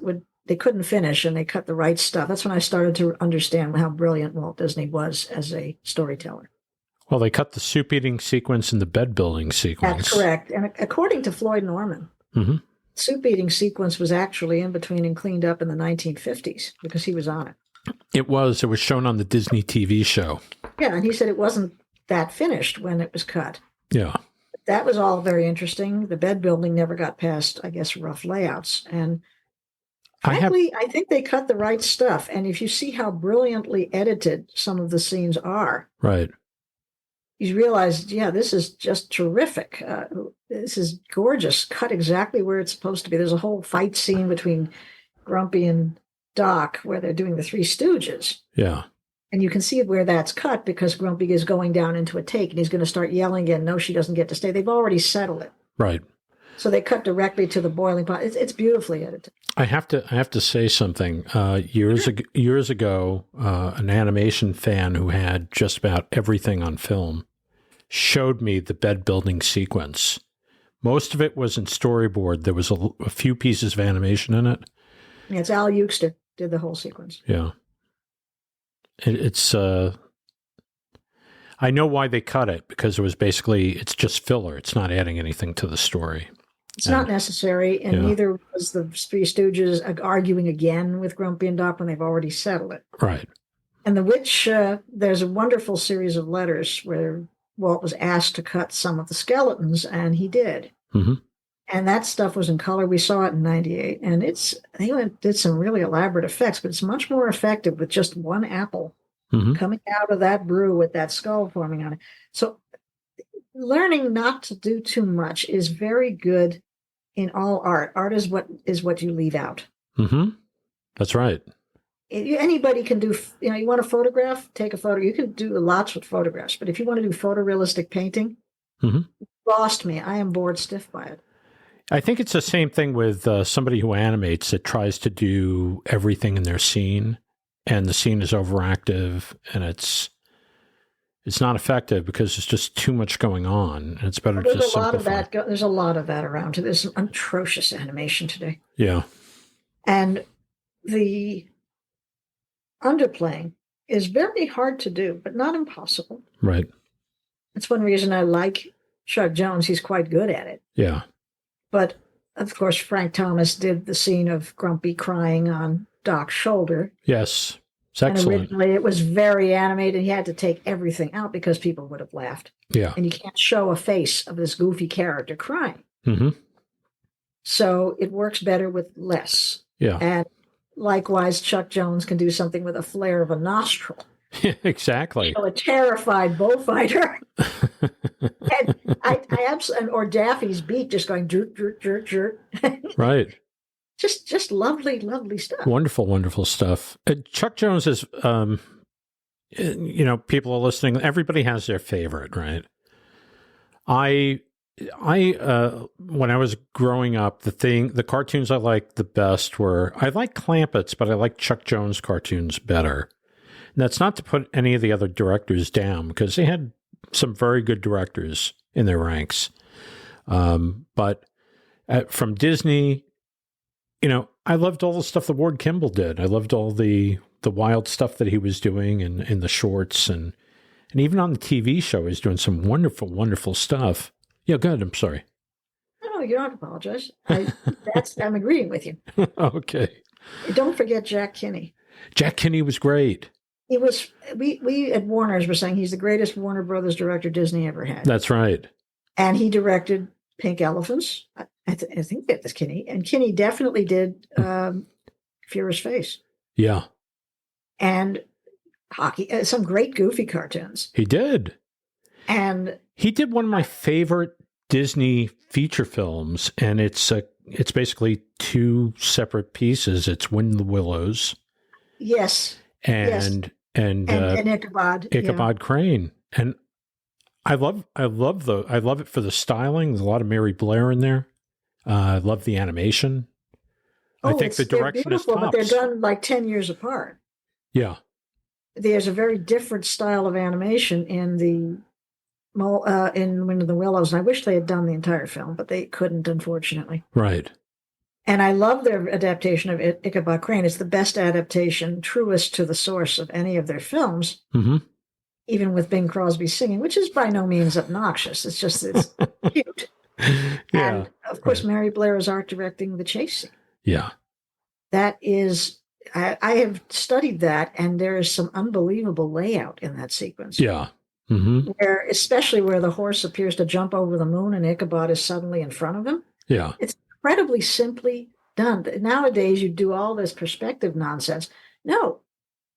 they couldn't finish and they cut the right stuff. That's when I started to understand how brilliant Walt Disney was as a storyteller. Well, they cut the soup eating sequence and the bed building sequence. That's correct. And according to Floyd Norman, soup eating sequence was actually in between and cleaned up in the 1950s because he was on it. It was shown on the Disney TV show. Yeah, and he said it wasn't that finished when it was cut. Yeah. That was all very interesting. The bed building never got past, I guess, rough layouts. And frankly, I think they cut the right stuff. And if you see how brilliantly edited some of the scenes are, right, you realize, this is just terrific. This is gorgeous. Cut exactly where it's supposed to be. There's a whole fight scene between Grumpy and Doc where they're doing the Three Stooges. Yeah. And you can see where that's cut because Grumpy is going down into a take and he's going to start yelling again, no, she doesn't get to stay. They've already settled it. Right. So they cut directly to the boiling pot. It's beautifully edited. I have to say something. Years ago, an animation fan who had just about everything on film showed me the bed building sequence. Most of it was in storyboard. There was a few pieces of animation in it. Yeah, it's Al Euchster did the whole sequence. Yeah. It's I know why they cut it because it's just filler. It's not adding anything to the story. It's not necessary, and neither was the Three Stooges arguing again with Grumpy and Doc when they've already settled it. Right. And the witch, there's a wonderful series of letters where Walt was asked to cut some of the skeletons, and he did. Mm-hmm. And that stuff was in color. We saw it in 98. And did some really elaborate effects, but it's much more effective with just one apple coming out of that brew with that skull forming on it. So learning not to do too much is very good in all art. Art is what you leave out. That's right. Anybody can do, you want to photograph, take a photo. You can do lots with photographs, but if you want to do photorealistic painting, you lost me. I am bored stiff by it. I think it's the same thing with somebody who animates that tries to do everything in their scene, and the scene is overactive, and it's not effective because there's just too much going on. And it's better to just simplify. There's a lot of that around. There's some atrocious animation today. Yeah. And the underplaying is very hard to do, but not impossible. Right. That's one reason I like Chuck Jones. He's quite good at it. Yeah. But, of course, Frank Thomas did the scene of Grumpy crying on Doc's shoulder. Yes. It's excellent. And originally it was very animated. He had to take everything out because people would have laughed. Yeah. And you can't show a face of this goofy character crying. So it works better with less. Yeah. And likewise, Chuck Jones can do something with a flare of a nostril. Yeah, exactly. So a terrified bullfighter. And I absolutely, or Daffy's beak just going jerk, jerk, jerk, jerk. Right. Just lovely, lovely stuff. Wonderful, wonderful stuff. Chuck Jones is, people are listening. Everybody has their favorite, right? I when I was growing up, the cartoons I liked the best I like Clampett's, but I like Chuck Jones cartoons better. And that's not to put any of the other directors down, because they had some very good directors in their ranks. But from Disney, I loved all the stuff that Ward Kimball did. I loved all the wild stuff that he was doing in the shorts, and even on the TV show, he's doing some wonderful, wonderful stuff. Yeah, go ahead. I'm sorry. No, you don't apologize. I'm agreeing with you. Okay. Don't forget Jack Kinney. Jack Kinney was great. He was. We at Warner's were saying he's the greatest Warner Brothers director Disney ever had. That's right. And he directed Pink Elephants. I think that was Kinney. And Kinney definitely did Furious Face. Yeah. And hockey, some great goofy cartoons. He did. And he did one of my favorite Disney feature films, and it's basically two separate pieces. It's Wind in the Willows. Yes. And Ichabod. Ichabod Crane. And I love it for the styling. There's a lot of Mary Blair in there. I love the animation. I think the direction is tops. But they're done like 10 years apart. Yeah. There's a very different style of animation in Wind of the Willows. And I wish they had done the entire film, but they couldn't, unfortunately. Right. And I love their adaptation of Ichabod Crane. It's the best adaptation, truest to the source of any of their films, even with Bing Crosby singing, which is by no means obnoxious. It's cute. Yeah. And, of course, Mary Blair is art directing the chase scene. Yeah. That is, I have studied that, and there is some unbelievable layout in that sequence. Yeah. Especially where the horse appears to jump over the moon and Ichabod is suddenly in front of him. Yeah. It's incredibly simply done. Nowadays, you do all this perspective nonsense. No,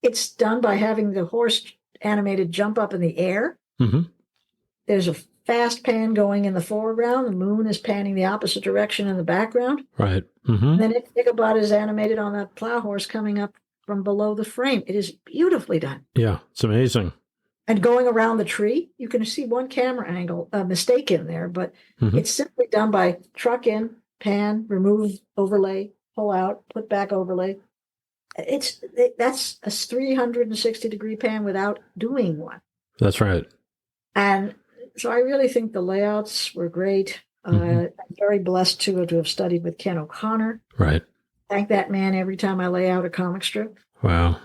it's done by having the horse animated jump up in the air. There's a fast pan going in the foreground. The moon is panning the opposite direction in the background. Right. And then Ichabod is animated on that plow horse coming up from below the frame. It is beautifully done. Yeah, it's amazing. And going around the tree, you can see one camera angle mistake in there, but it's simply done by truck in, pan, remove overlay, pull out, put back overlay. That's a 360-degree pan without doing one. That's right. And so I really think the layouts were great. I'm very blessed to have studied with Ken O'Connor. Right. Thank that man every time I lay out a comic strip. Wow.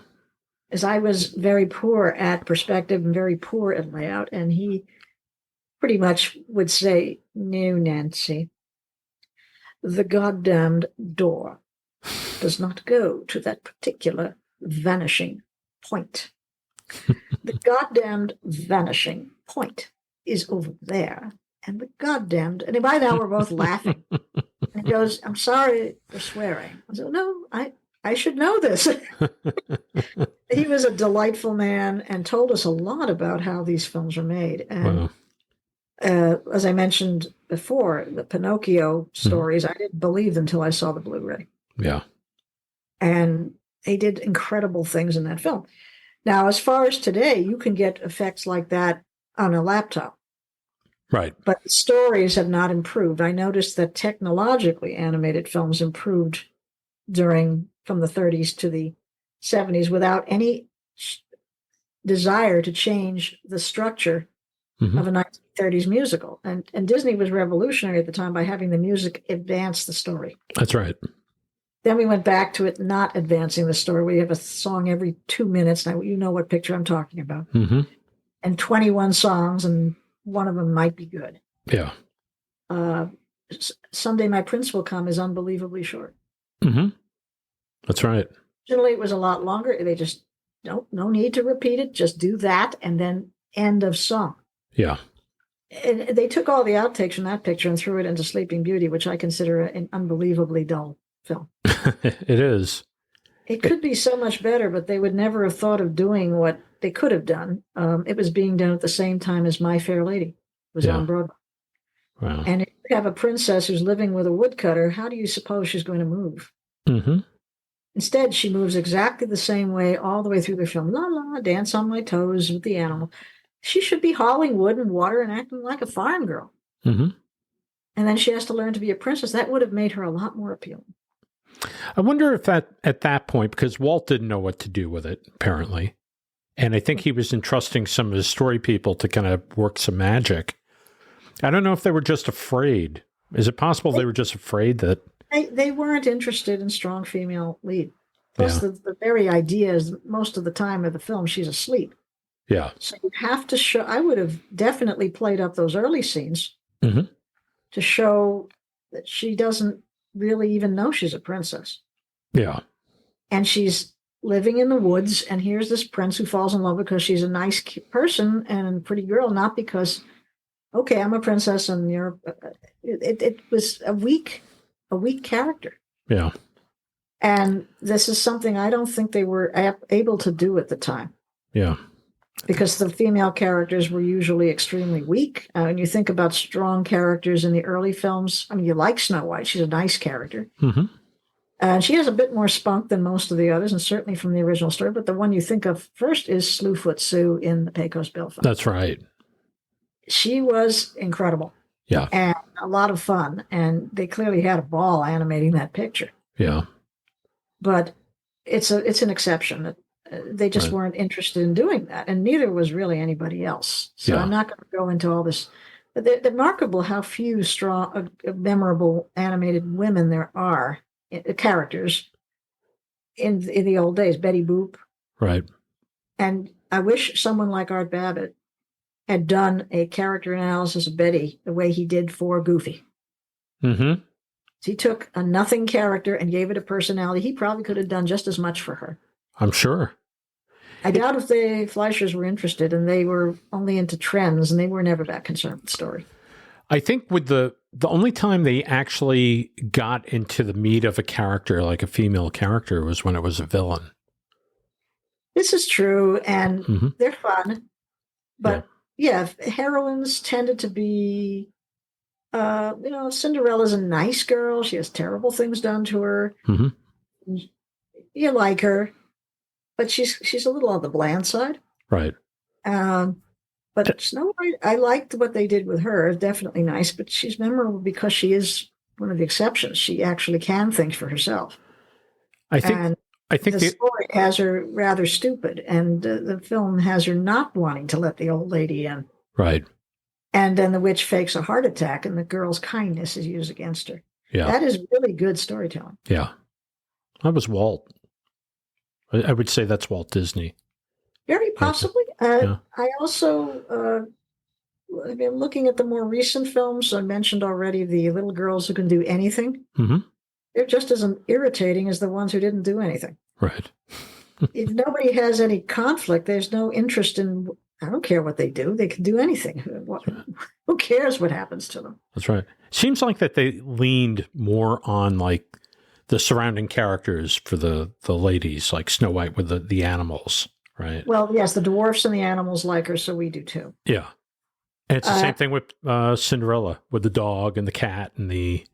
As I was very poor at perspective and very poor at layout, and he pretty much would say, "No, Nancy, the goddamned door does not go to that particular vanishing point. The goddamned vanishing point is over there." And the goddamned, and by now we're both laughing. And he goes, I'm sorry for swearing. I said, no, I should know this. He was a delightful man and told us a lot about how these films are made. And as I mentioned before, the Pinocchio stories, I didn't believe until I saw the Blu-ray. Yeah. And they did incredible things in that film. Now, as far as today, you can get effects like that on a laptop. Right. But the stories have not improved. I noticed that technologically animated films improved from the 30s to the 70s without any desire to change the structure of a 1930s musical. And Disney was revolutionary at the time by having the music advance the story. That's right. Then we went back to it not advancing the story. We have a song every 2 minutes. Now, you know what picture I'm talking about. And 21 songs, and one of them might be good. Yeah. Someday My Prince Will Come is unbelievably short. That's right. Originally, it was a lot longer. They just, no need to repeat it. Just do that, and then end of song. Yeah. And they took all the outtakes from that picture and threw it into Sleeping Beauty, which I consider an unbelievably dull film. It is. It could be so much better, but they would never have thought of doing what they could have done. It was being done at the same time as My Fair Lady was on Broadway. Wow. And if you have a princess who's living with a woodcutter, how do you suppose she's going to move? Instead, she moves exactly the same way all the way through the film. La la, dance on my toes with the animal. She should be hauling wood and water and acting like a farm girl. And then she has to learn to be a princess. That would have made her a lot more appealing. I wonder if at that point, because Walt didn't know what to do with it, apparently, and I think he was entrusting some of his story people to kind of work some magic. I don't know if they were just afraid. Is it possible they were just afraid that... They weren't interested in strong female lead. Plus, the very idea is most of the time of the film, she's asleep. Yeah. So you have to show... I would have definitely played up those early scenes to show that she doesn't really even know she's a princess. Yeah. And she's living in the woods, and here's this prince who falls in love because she's a nice person and a pretty girl, not because, okay, I'm a princess and you're... It was a weak character. Yeah. And this is something I don't think they were able to do at the time. Yeah. Because the female characters were usually extremely weak. And you think about strong characters in the early films. I mean, you like Snow White. She's a nice character. And she has a bit more spunk than most of the others, and certainly from the original story. But the one you think of first is Slewfoot Sue in the Pecos Bill film. That's right. She was incredible. Yeah. And a lot of fun. And they clearly had a ball animating that picture. Yeah. But it's an exception. They just weren't interested in doing that. And neither was really anybody else. So I'm not going to go into all this. But remarkable how few strong, memorable animated women there are, characters, in the old days. Betty Boop. Right. And I wish someone like Art Babbitt had done a character analysis of Betty the way he did for Goofy. He took a nothing character and gave it a personality. He probably could have done just as much for her. I'm sure. I doubt if the Fleischers were interested, and they were only into trends, and they were never that concerned with the story. I think with the only time they actually got into the meat of a character, like a female character, was when it was a villain. This is true, and they're fun. But heroines tended to be, Cinderella's a nice girl. She has terrible things done to her. You like her, but she's a little on the bland side. Right. But Snow White, I liked what they did with her. Definitely nice, but she's memorable because she is one of the exceptions. She actually can think for herself. I think the story has her rather stupid, and the film has her not wanting to let the old lady in. Right. And then the witch fakes a heart attack, and the girl's kindness is used against her. Yeah. That is really good storytelling. Yeah. That was Walt. I would say that's Walt Disney. Very possibly. I also I've been looking at the more recent films. I mentioned already the little girls who can do anything. They're just as irritating as the ones who didn't do anything. Right. If nobody has any conflict, there's no interest in, I don't care what they do. They can do anything. Who cares what happens to them? That's right. Seems like that they leaned more on like the surrounding characters for the ladies, like Snow White with the animals, right? Well, yes, the dwarfs and the animals like her, so we do too. Yeah. And it's the same thing with Cinderella, with the dog and the cat and the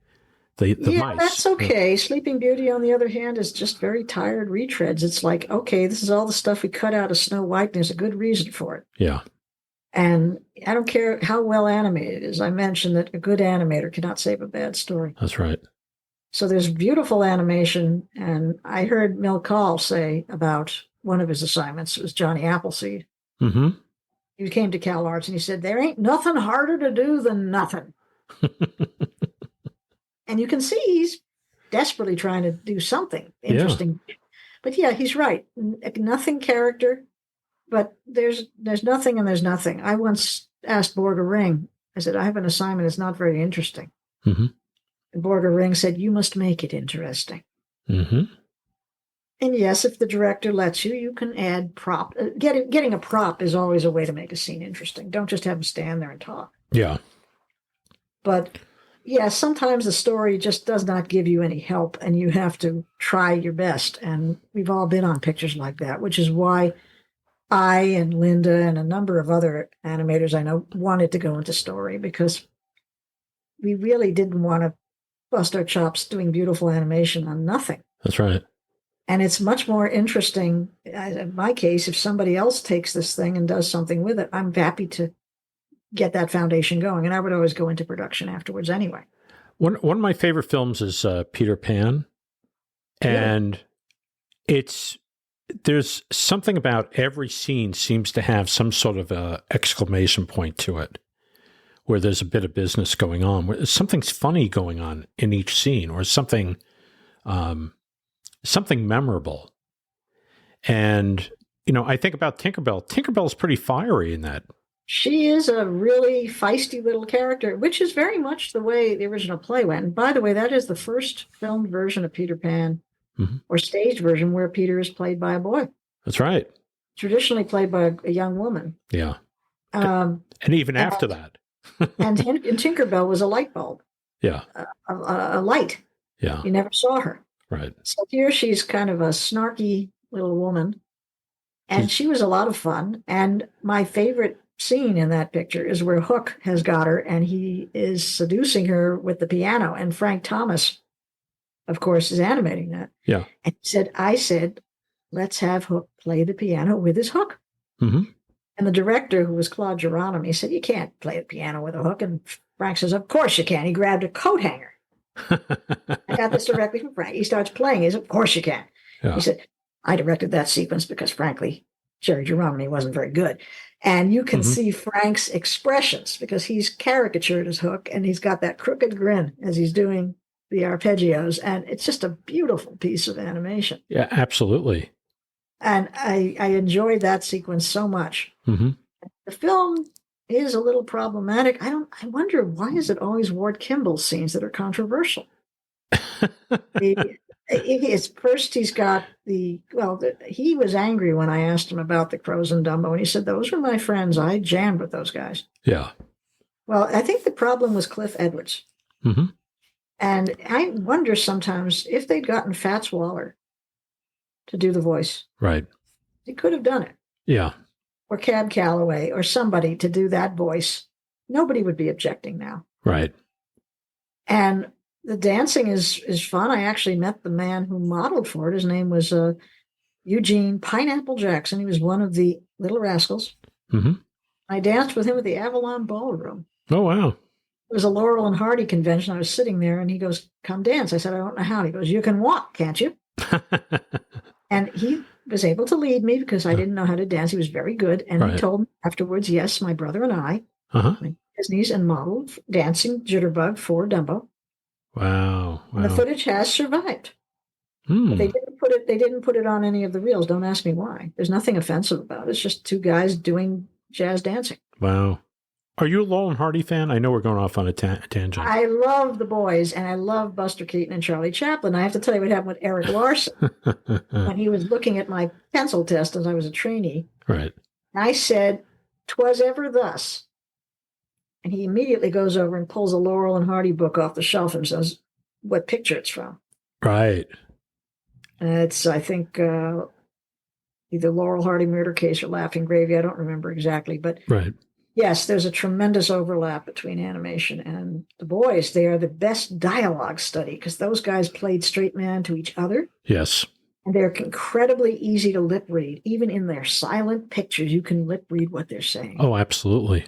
mice. That's okay. Sleeping Beauty, on the other hand, is just very tired retreads. It's like, okay, this is all the stuff we cut out of Snow White, and there's a good reason for it. Yeah. And I don't care how well animated it is. I mentioned that a good animator cannot save a bad story. That's right. So there's beautiful animation, and I heard Mil Call say about one of his assignments, it was Johnny Appleseed. Mm-hmm. He came to Cal Arts, and he said, there ain't nothing harder to do than nothing. And you can see he's desperately trying to do something interesting. Yeah. But yeah, he's right. Nothing character, but there's nothing and there's nothing. I once asked Borger Ring, I said, I have an assignment that's not very interesting. Mm-hmm. And Borger Ring said, you must make it interesting. Mm-hmm. And yes, if the director lets you, you can add prop. Getting a prop is always a way to make a scene interesting. Don't just have them stand there and talk. Yeah. But yeah, sometimes the story just does not give you any help, and you have to try your best. And we've all been on pictures like that, which is why I and Linda and a number of other animators I know wanted to go into story, because we really didn't want to bust our chops doing beautiful animation on nothing. That's right. And it's much more interesting, in my case, if somebody else takes this thing and does something with it, I'm happy to get that foundation going. And I would always go into production afterwards anyway. One of my favorite films is Peter Pan. And there's something about every scene seems to have some sort of a exclamation point to it, where there's a bit of business going on, where something's funny going on in each scene, or something memorable. And, I think about Tinkerbell. Tinkerbell's pretty fiery in that. She is a really feisty little character, which is very much the way the original play went. And by the way, that is the first filmed version of Peter Pan, or staged version, where Peter is played by a boy. That's right. Traditionally played by a young woman. Yeah. And even after that. and Tinkerbell was a light bulb. Yeah. A light. Yeah. You never saw her. Right. So here she's kind of a snarky little woman. And she was a lot of fun. And my favorite scene in that picture is where Hook has got her, and he is seducing her with the piano. And Frank Thomas, of course, is animating that. Yeah. And I said, let's have Hook play the piano with his hook. Mm-hmm. And the director, who was Claude Geronimi, said, you can't play the piano with a hook. And Frank says, of course you can. He grabbed a coat hanger. I got this directly from Frank. He starts playing. He said, of course you can. Yeah. He said, I directed that sequence because, frankly, Jerry Geronimi wasn't very good. And you can see Frank's expressions, because he's caricatured as Hook, and he's got that crooked grin as he's doing the arpeggios. And it's just a beautiful piece of animation. Yeah, absolutely. And I enjoyed that sequence so much. Mm-hmm. The film is a little problematic. I wonder, why is it always Ward Kimball's scenes that are controversial? First, he's got he was angry when I asked him about the Crows and Dumbo, and he said, those were my friends. I jammed with those guys. Yeah. Well, I think the problem was Cliff Edwards. Mm-hmm. And I wonder sometimes if they'd gotten Fats Waller to do the voice. Right. He could have done it. Yeah. Or Cab Calloway or somebody to do that voice. Nobody would be objecting now. Right. And the dancing is fun. I actually met the man who modeled for it. His name was Eugene Pineapple Jackson. He was one of the Little Rascals. Mm-hmm. I danced with him at the Avalon Ballroom. Oh, wow. It was a Laurel and Hardy convention. I was sitting there, and he goes, come dance. I said, I don't know how. He goes, you can walk, can't you? And he was able to lead me because I didn't know how to dance. He was very good. And he told me afterwards, yes, my brother and I went to Disney's and modeled dancing Jitterbug for Dumbo. Wow. And the footage has survived. But they didn't put it on any of the reels. Don't ask me why. There's nothing offensive about it. It's just two guys doing jazz dancing. Wow. Are you a Laurel and Hardy fan? I know we're going off on a tangent. I love the boys, and I love Buster Keaton and Charlie Chaplin. I have to tell you what happened with Eric Larson when he was looking at my pencil test as I was a trainee. Right. I said, 'twas ever thus. And he immediately goes over and pulls a Laurel and Hardy book off the shelf and says what picture it's from. Right. It's, I think, either Laurel Hardy Murder Case or Laughing Gravy. I don't remember exactly. But right. Yes, there's a tremendous overlap between animation and the boys. They are the best dialogue study because those guys played straight man to each other. Yes. And they're incredibly easy to lip read. Even in their silent pictures, you can lip read what they're saying. Oh, absolutely.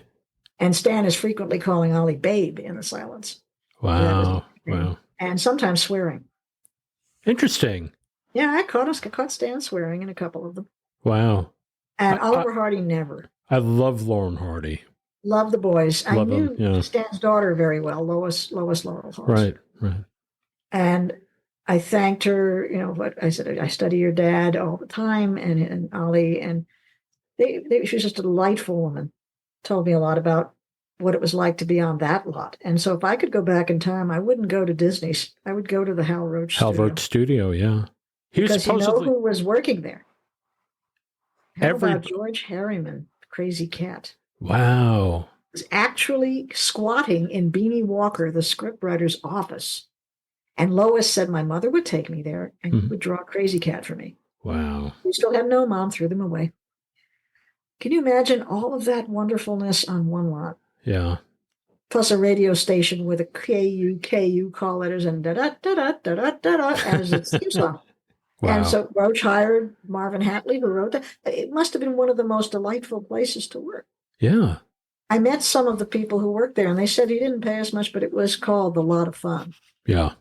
And Stan is frequently calling Ollie Babe in the silence. Wow. Wow. And sometimes swearing. Interesting. Yeah, I caught Stan swearing in a couple of them. Wow. And Oliver Hardy never. I love Laurel and Hardy. Love the boys. I knew yeah. Stan's daughter very well, Lois Laurel Hardy. Right, right. And I thanked her, what I said, I study your dad all the time, and Ollie, and she was just a delightful woman. Told me a lot about what it was like to be on that lot. And so if I could go back in time, I wouldn't go to Disney's. I would go to the Hal Roach Studio, yeah. Because supposedly, who was working there? How about George Harriman, Crazy Cat? Wow. Was actually squatting in Beanie Walker, the scriptwriter's office. And Lois said my mother would take me there and he would draw Crazy Cat for me. Wow. We still had no mom, threw them away. Can you imagine all of that wonderfulness on one lot? Yeah. Plus a radio station with a KU call letters and da-da-da-da-da-da-da as its theme song. Wow. And so Roach hired Marvin Hatley, who wrote that. It must have been one of the most delightful places to work. Yeah. I met some of the people who worked there, and they said he didn't pay us much, but it was called a lot of fun. Yeah.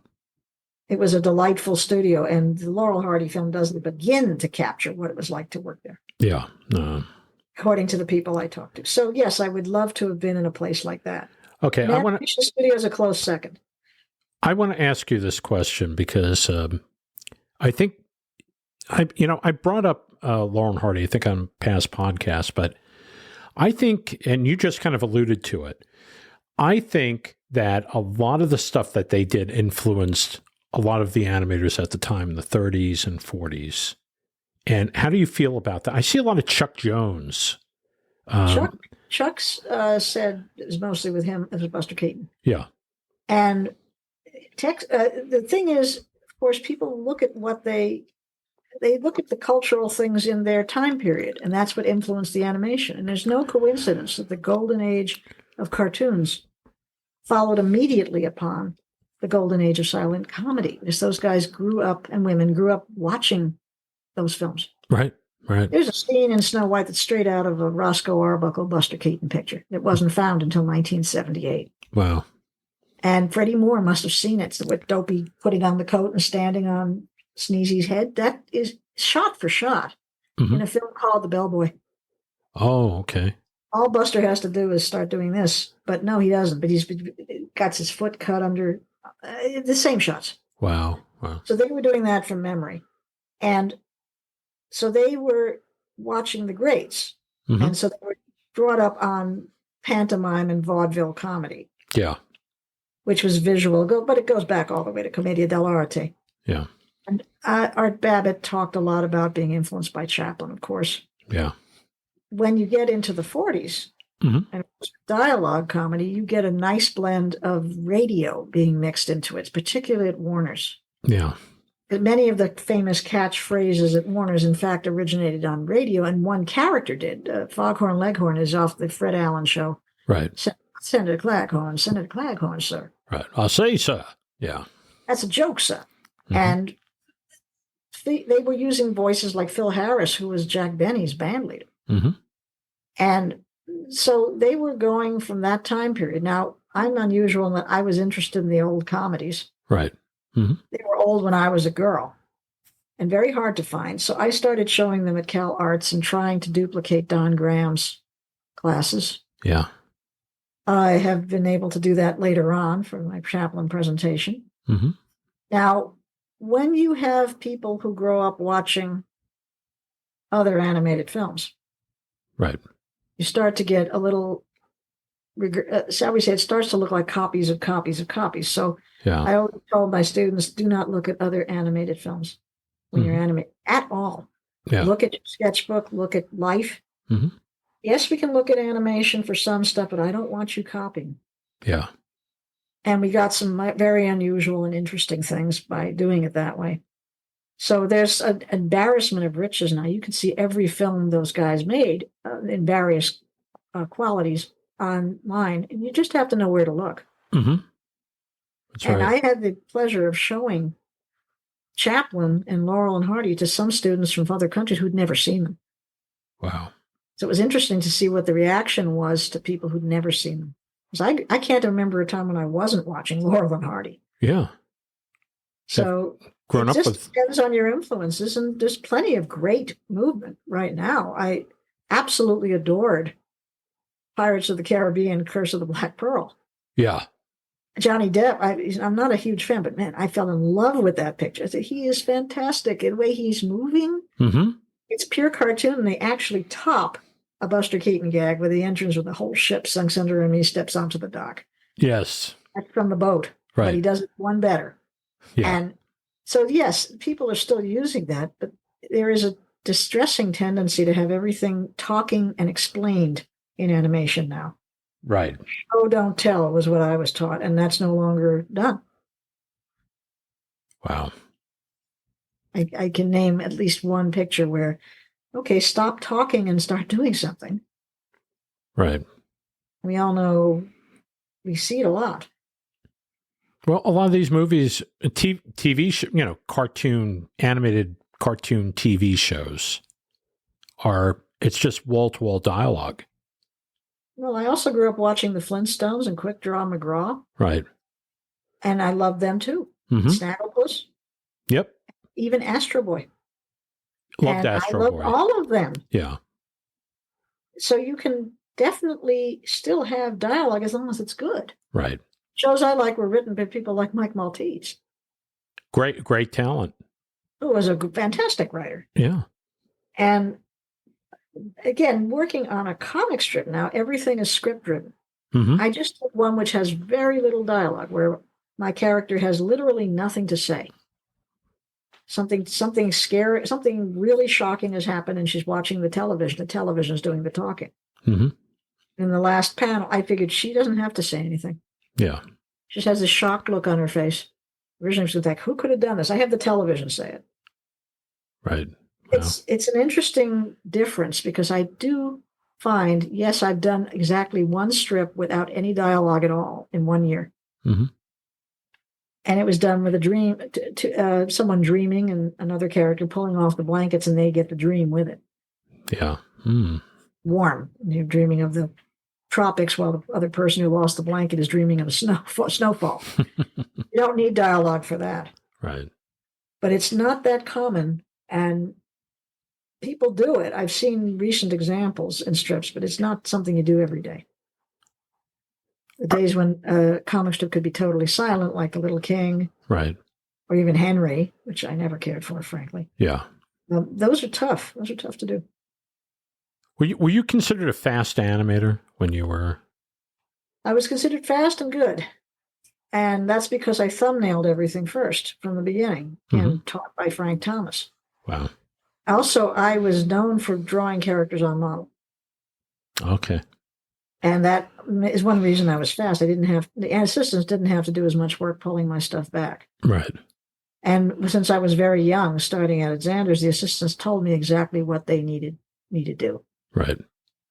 It was a delightful studio, and the Laurel Hardy film doesn't begin to capture what it was like to work there. Yeah. According to the people I talked to. So, yes, I would love to have been in a place like that. Okay. Animation studio is a close second. I want to ask you this question because I think I brought up Laurel and Hardy, I think on past podcasts, but I think, and you just kind of alluded to it, I think that a lot of the stuff that they did influenced a lot of the animators at the time in the 30s and 40s. And how do you feel about that? I see a lot of Chuck Jones. Chuck's said it was mostly with him as Buster Keaton. Yeah. And the thing is, of course, people look at what they look at the cultural things in their time period, and that's what influenced the animation. And there's no coincidence that the golden age of cartoons followed immediately upon the golden age of silent comedy, because those guys grew up, and women grew up watching those films. Right, right. There's a scene in Snow White that's straight out of a Roscoe Arbuckle Buster Keaton picture. It wasn't found until 1978. Wow. And Freddie Moore must have seen it with Dopey putting on the coat and standing on Sneezy's head. That is shot for shot in a film called The Bellboy. Oh, okay. All Buster has to do is start doing this, but no, he doesn't. But he's got his foot cut under the same shots. Wow. Wow. So they were doing that from memory. And so they were watching the greats. And so they were brought up on pantomime and vaudeville comedy. Yeah. Which was visual, but it goes back all the way to Commedia dell'arte. Yeah. And Art Babbitt talked a lot about being influenced by Chaplin, of course. Yeah. When you get into the 40s and dialogue comedy, you get a nice blend of radio being mixed into it, particularly at Warner's. Yeah. Many of the famous catchphrases at Warner's, in fact, originated on radio, and one character did. Foghorn Leghorn is off the Fred Allen show. Right. Senator Claghorn, Senator Claghorn, sir. Right. I'll say, sir. Yeah. That's a joke, sir. And they were using voices like Phil Harris, who was Jack Benny's band leader. And so they were going from that time period. Now, I'm unusual in that I was interested in the old comedies. Right. They were old when I was a girl and very hard to find. So I started showing them at Cal Arts and trying to duplicate Don Graham's classes. Yeah. I have been able to do that later on for my Chaplin presentation. Now, when you have people who grow up watching other animated films, right, you start to get a little, shall we say, it starts to look like copies of copies of copies. So I always told my students, do not look at other animated films when you're animating at all. Yeah. Look at your sketchbook, look at life. yes, we can look at animation for some stuff, but I don't want you copying. Yeah. And we got some very unusual and interesting things by doing it that way. So there's an embarrassment of riches now. You can see every film those guys made in various qualities online, and you just have to know where to look. Mm-hmm. That's and right. I had the pleasure of showing Chaplin and Laurel and Hardy to some students from other countries who'd never seen them. Wow. So it was interesting to see what the reaction was to people who'd never seen them. Because I can't remember a time when I wasn't watching Laurel and Hardy. Yeah. So grown up just with depends on your influences, and there's plenty of great movement right now. I absolutely adored Pirates of the Caribbean, Curse of the Black Pearl. Yeah. Johnny Depp, I'm not a huge fan, but man, I fell in love with that picture. I said, he is fantastic. The way he's moving, it's pure cartoon, and they actually top a Buster Keaton gag with the entrance with the whole ship sinks under him and he steps onto the dock. Yes. That's from the boat. Right. But he does it one better. Yeah. And so, yes, people are still using that, but there is a distressing tendency to have everything talking and explained in animation now. Right. Show, don't tell was what I was taught, and that's no longer done. Wow. I can name at least one picture where, okay, stop talking and start doing something. Right. We all know, we see it a lot. Well, a lot of these movies, TV, animated cartoon TV shows it's just wall-to-wall dialogue. Well, I also grew up watching the Flintstones and Quick Draw McGraw. Right. And I loved them too. Mm-hmm. Snagglepuss. Yep. Even Astro Boy. Loved Astro I Boy. love all of them. Yeah. So you can definitely still have dialogue as long as it's good. Right. Shows I like were written by people like Mike Maltese. Great talent. Who was a fantastic writer. Yeah. And again, working on a comic strip now, everything is script driven. Mm-hmm. I just took one which has very little dialogue, where my character has literally nothing to say. Something scary, something really shocking has happened, and she's watching the television. The television is doing the talking. Mm-hmm. In the last panel, I figured she doesn't have to say anything. Yeah. She just has a shocked look on her face. Originally, she was like, who could have done this? I have the television say it. Right. Wow. It's an interesting difference, because I do find, yes, I've done exactly one strip without any dialogue at all in 1 year. Mm-hmm. And it was done with a dream, someone dreaming and another character pulling off the blankets, and they get the dream with it. Yeah. Mm. Warm. You're dreaming of the tropics while the other person who lost the blanket is dreaming of a snowfall. You don't need dialogue for that. Right. But it's not that common, and people do it. I've seen recent examples in strips, but it's not something you do every day. The days when a comic strip could be totally silent, like The Little King. Right. Or even Henry, which I never cared for, frankly. Yeah. Those are tough. Those are tough to do. Were you considered a fast animator when you were? I was considered fast and good. And that's because I thumbnailed everything first from the beginning, and taught by Frank Thomas. Wow. Also, I was known for drawing characters on model. Okay. And that is one reason I was fast. The assistants didn't have to do as much work pulling my stuff back. Right. And since I was very young, starting out at Xander's, the assistants told me exactly what they needed me to do. Right.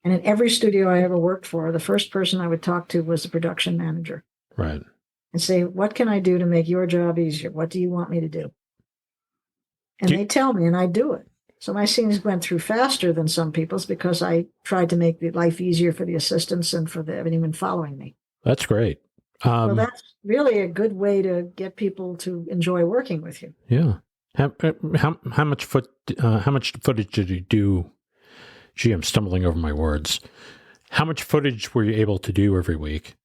And in every studio I ever worked for, the first person I would talk to was the production manager. Right. And say, what can I do to make your job easier? What do you want me to do? And they tell me, and I do it. So my scenes went through faster than some people's, because I tried to make the life easier for the assistants and for anyone following me. That's great. Well, that's really a good way to get people to enjoy working with you. Yeah. How much footage did you do? Gee, I'm stumbling over my words. How much footage were you able to do every week?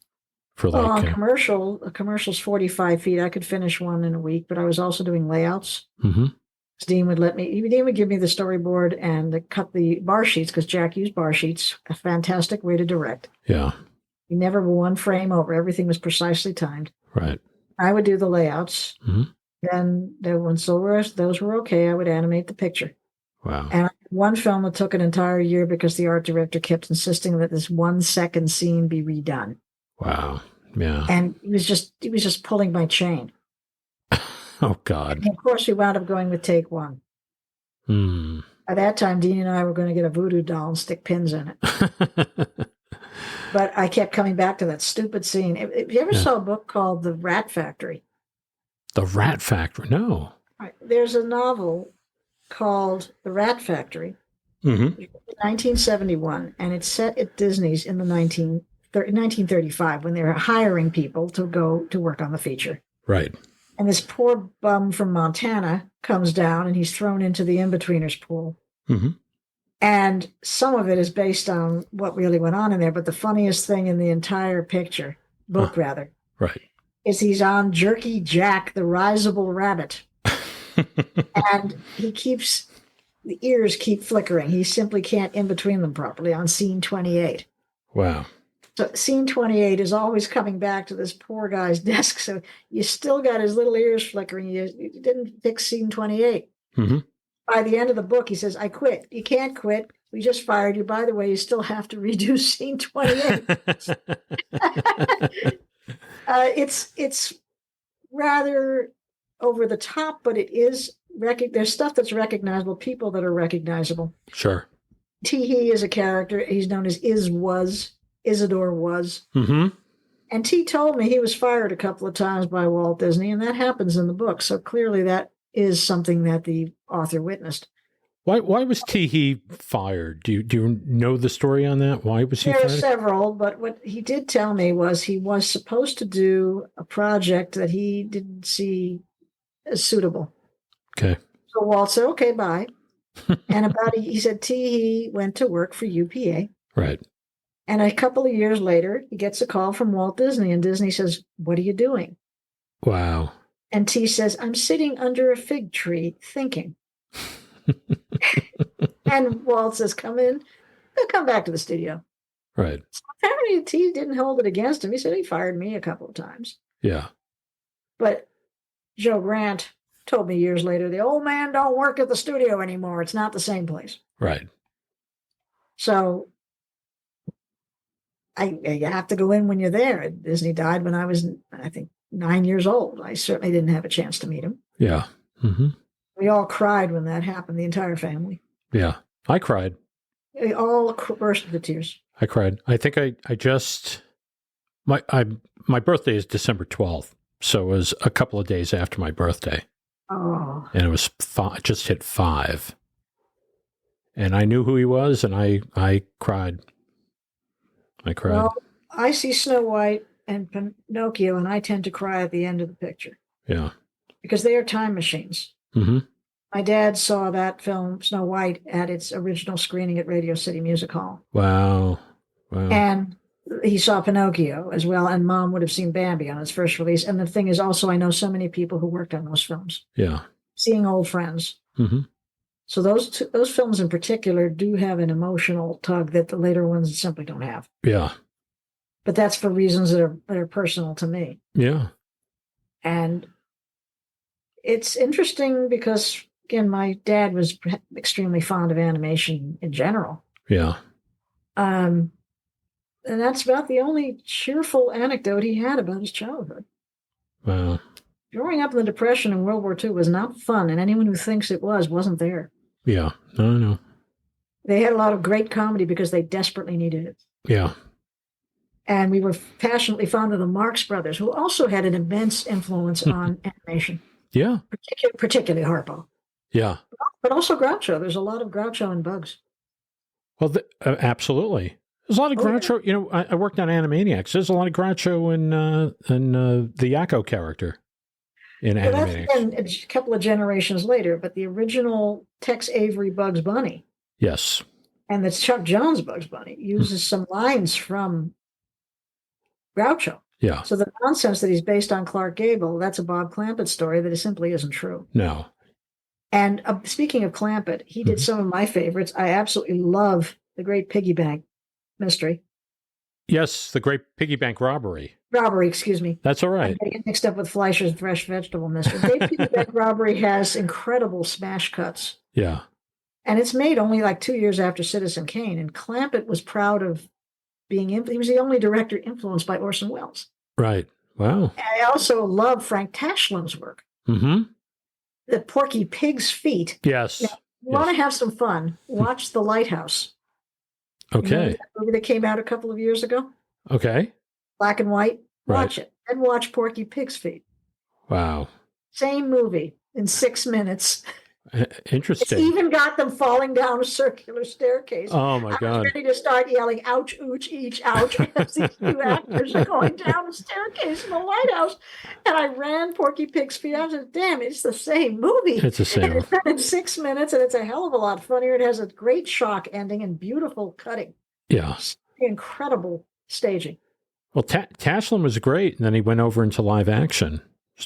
For like a commercial's 45 feet. I could finish one in a week, but I was also doing layouts. Mm-hmm. Dean would give me the storyboard and cut the bar sheets, because Jack used bar sheets, a fantastic way to direct. Yeah. He never one frame over. Everything was precisely timed. Right. I would do the layouts. Mm-hmm. Then once those were okay, I would animate the picture. Wow. And one film that took an entire year because the art director kept insisting that this 1 second scene be redone. Wow. Yeah. And he was just pulling my chain. Oh, God. And of course, we wound up going with take one. Hmm. By that time, Dean and I were going to get a voodoo doll and stick pins in it. But I kept coming back to that stupid scene. If you ever saw a book called The Rat Factory? The Rat Factory? No. Right. There's a novel called The Rat Factory, Mm-hmm. 1971, and it's set at Disney's in the 1935 when they were hiring people to go to work on the feature. Right. And this poor bum from Montana comes down and he's thrown into the in-betweeners pool. Mm-hmm. And some of it is based on what really went on in there. But the funniest thing in the entire book, Right. is he's on Jerky Jack, the risible rabbit. And the ears keep flickering. He simply can't in between them properly on scene 28. Wow. So scene 28 is always coming back to this poor guy's desk. So you still got his little ears flickering. You didn't fix scene 28. Mm-hmm. By the end of the book, he says, I quit. You can't quit. We just fired you. By the way, you still have to redo scene 28. It's rather over the top, but it is there's stuff that's recognizable, people that are recognizable. Sure. T.He is a character. He's known as Isidore was. Mm-hmm. And T told me he was fired a couple of times by Walt Disney, and that happens in the book. So clearly that is something that the author witnessed. Why was He fired? Do you know the story on that? Why was he fired? There are several, but what he did tell me was he was supposed to do a project that he didn't see as suitable. Okay. So Walt said, okay, bye. And he said He went to work for UPA. Right. And a couple of years later, he gets a call from Walt Disney, and Disney says, what are you doing? Wow. And T says, I'm sitting under a fig tree thinking. And Walt says, come in. He'll come back to the studio. Right. So apparently T didn't hold it against him. He said he fired me a couple of times. Yeah. But Joe Grant told me years later, the old man don't work at the studio anymore. It's not the same place. Right. So you have to go in when you're there. Disney died when I was, I think, 9 years old. I certainly didn't have a chance to meet him. Yeah. Mm-hmm. We all cried when that happened, the entire family. Yeah. I cried. We all burst into tears. I cried. I think I just, my birthday is December 12th. So it was a couple of days after my birthday. Oh. And it was just hit 5. And I knew who he was, and I cried. I cried. Well, I see Snow White and Pinocchio, and I tend to cry at the end of the picture. Yeah. Because they are time machines. Mm-hmm. My dad saw that film, Snow White, at its original screening at Radio City Music Hall. Wow. And he saw Pinocchio as well, and Mom would have seen Bambi on its first release. And the thing is also, I know so many people who worked on those films. Yeah. Seeing old friends. Mm-hmm. So those films in particular do have an emotional tug that the later ones simply don't have. Yeah. But that's for reasons that are personal to me. Yeah. And it's interesting because, again, my dad was extremely fond of animation in general. Yeah. And that's about the only cheerful anecdote he had about his childhood. Wow. Growing up in the Depression and World War II was not fun, and anyone who thinks it wasn't there. Yeah. No. They had a lot of great comedy because they desperately needed it. Yeah. And we were passionately fond of the Marx Brothers, who also had an immense influence on animation. Yeah. Particularly Harpo. Yeah. But also Groucho. There's a lot of Groucho in Bugs. Well, absolutely. There's a lot of Groucho. Yeah. I worked on Animaniacs. There's a lot of Groucho in the Yakko character in Animaniacs. That's been a couple of generations later, but the original Tex Avery Bugs Bunny. Yes. And that's Chuck Jones Bugs Bunny uses some lines from Groucho. Yeah. So the nonsense that he's based on Clark Gable, that's a Bob Clampett story that simply isn't true. No. And speaking of Clampett, he did some of my favorites. I absolutely love The Great Piggy Bank Mystery. Yes, The Great Piggy Bank Robbery. Robbery, excuse me. That's all right. I get mixed up with Fleischer's Fresh Vegetable Mystery. Great Piggy Bank Robbery has incredible smash cuts. Yeah. And it's made only like 2 years after Citizen Kane. And Clampett was proud of he was the only director influenced by Orson Welles. Right. Wow. And I also love Frank Tashlin's work. Mm-hmm. The Porky Pig's Feet. Yes. Now, you want to have some fun, watch The Lighthouse. Okay. You know that movie that came out a couple of years ago? Okay. Black and white. Watch Right. it. And watch Porky Pig's Feet. Wow. Same movie in 6 minutes. Interesting. It's even got them falling down a circular staircase. Oh, my I God. was ready to start yelling, ouch, ooch, each, ouch, as these two actors are going down the staircase in the lighthouse. And I ran Porky Pig's Feet. I said, damn, it's the same movie. It's the same. And it's done in 6 minutes, and it's a hell of a lot funnier. It has a great shock ending and beautiful cutting. Yeah. Incredible staging. Well, Tashlin was great, and then he went over into live action.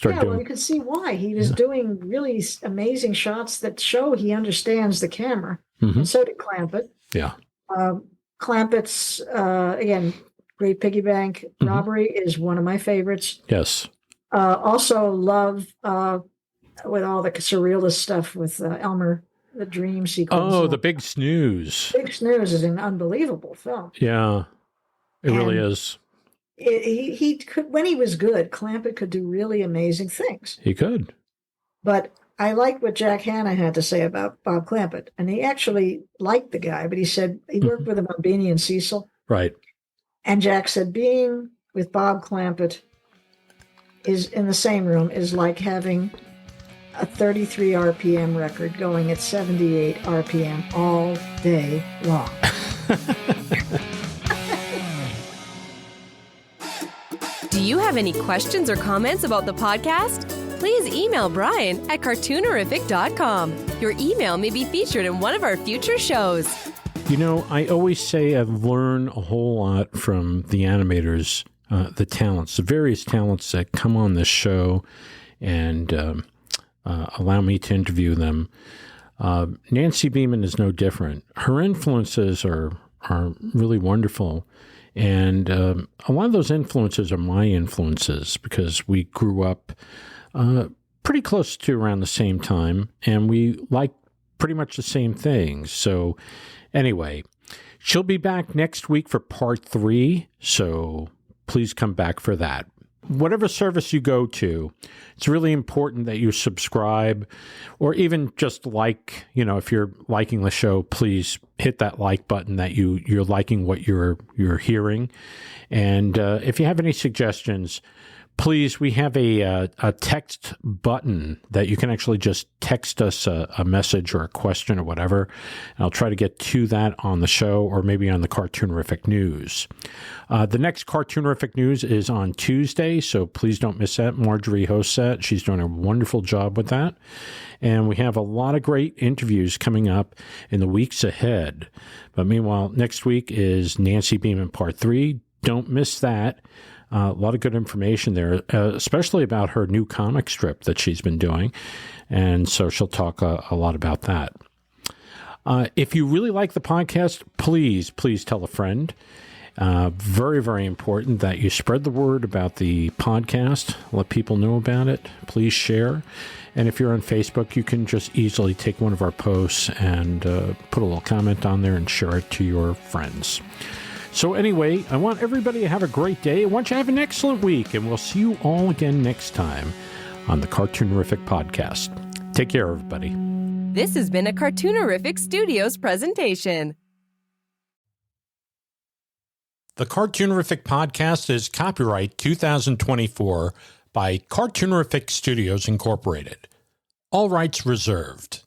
Well, you can see why. He was doing really amazing shots that show he understands the camera. Mm-hmm. And so did Clampett. Yeah. Clampett's, again, Great Piggy Bank Robbery is one of my favorites. Yes. Also love, with all the surrealist stuff with Elmer, the dream sequence. Oh, The Big Snooze. Big Snooze is an unbelievable film. Yeah, it really is. He could, when he was good, Clampett could do really amazing things. He could. But I like what Jack Hanna had to say about Bob Clampett. And he actually liked the guy, but he said he worked with him on Beanie and Cecil. Right. And Jack said being with Bob Clampett is in the same room is like having a 33 RPM record going at 78 RPM all day long. Do you have any questions or comments about the podcast? Please email Brian at cartoonerific.com. Your email may be featured in one of our future shows. You know, I always say I've learned a whole lot from the animators, the talents, the various talents that come on this show and allow me to interview them. Nancy Beiman is no different. Her influences are really wonderful. And a lot of those influences are my influences because we grew up pretty close to around the same time, and we like pretty much the same things. So anyway, she'll be back next week for part 3, so please come back for that. Whatever service you go to, it's really important that you subscribe or even just like, if you're liking the show, please hit that like button that you're liking what you're hearing. And if you have any suggestions, please, we have a text button that you can actually just text us a message or a question or whatever. And I'll try to get to that on the show or maybe on the Cartoonerific News. The next Cartoonerific News is on Tuesday, so please don't miss that. Marjorie hosts that. She's doing a wonderful job with that. And we have a lot of great interviews coming up in the weeks ahead. But meanwhile, next week is Nancy Beiman Part 3. Don't miss that. A lot of good information there, especially about her new comic strip that she's been doing. And so she'll talk a lot about that. If you really like the podcast, please tell a friend. Very, very important that you spread the word about the podcast. Let people know about it. Please share. And if you're on Facebook, you can just easily take one of our posts and put a little comment on there and share it to your friends. So anyway, I want everybody to have a great day. I want you to have an excellent week, and we'll see you all again next time on the Cartoonerific Podcast. Take care, everybody. This has been a Cartoonerific Studios presentation. The Cartoonerific Podcast is copyright 2024 by Cartoonerific Studios Incorporated. All rights reserved.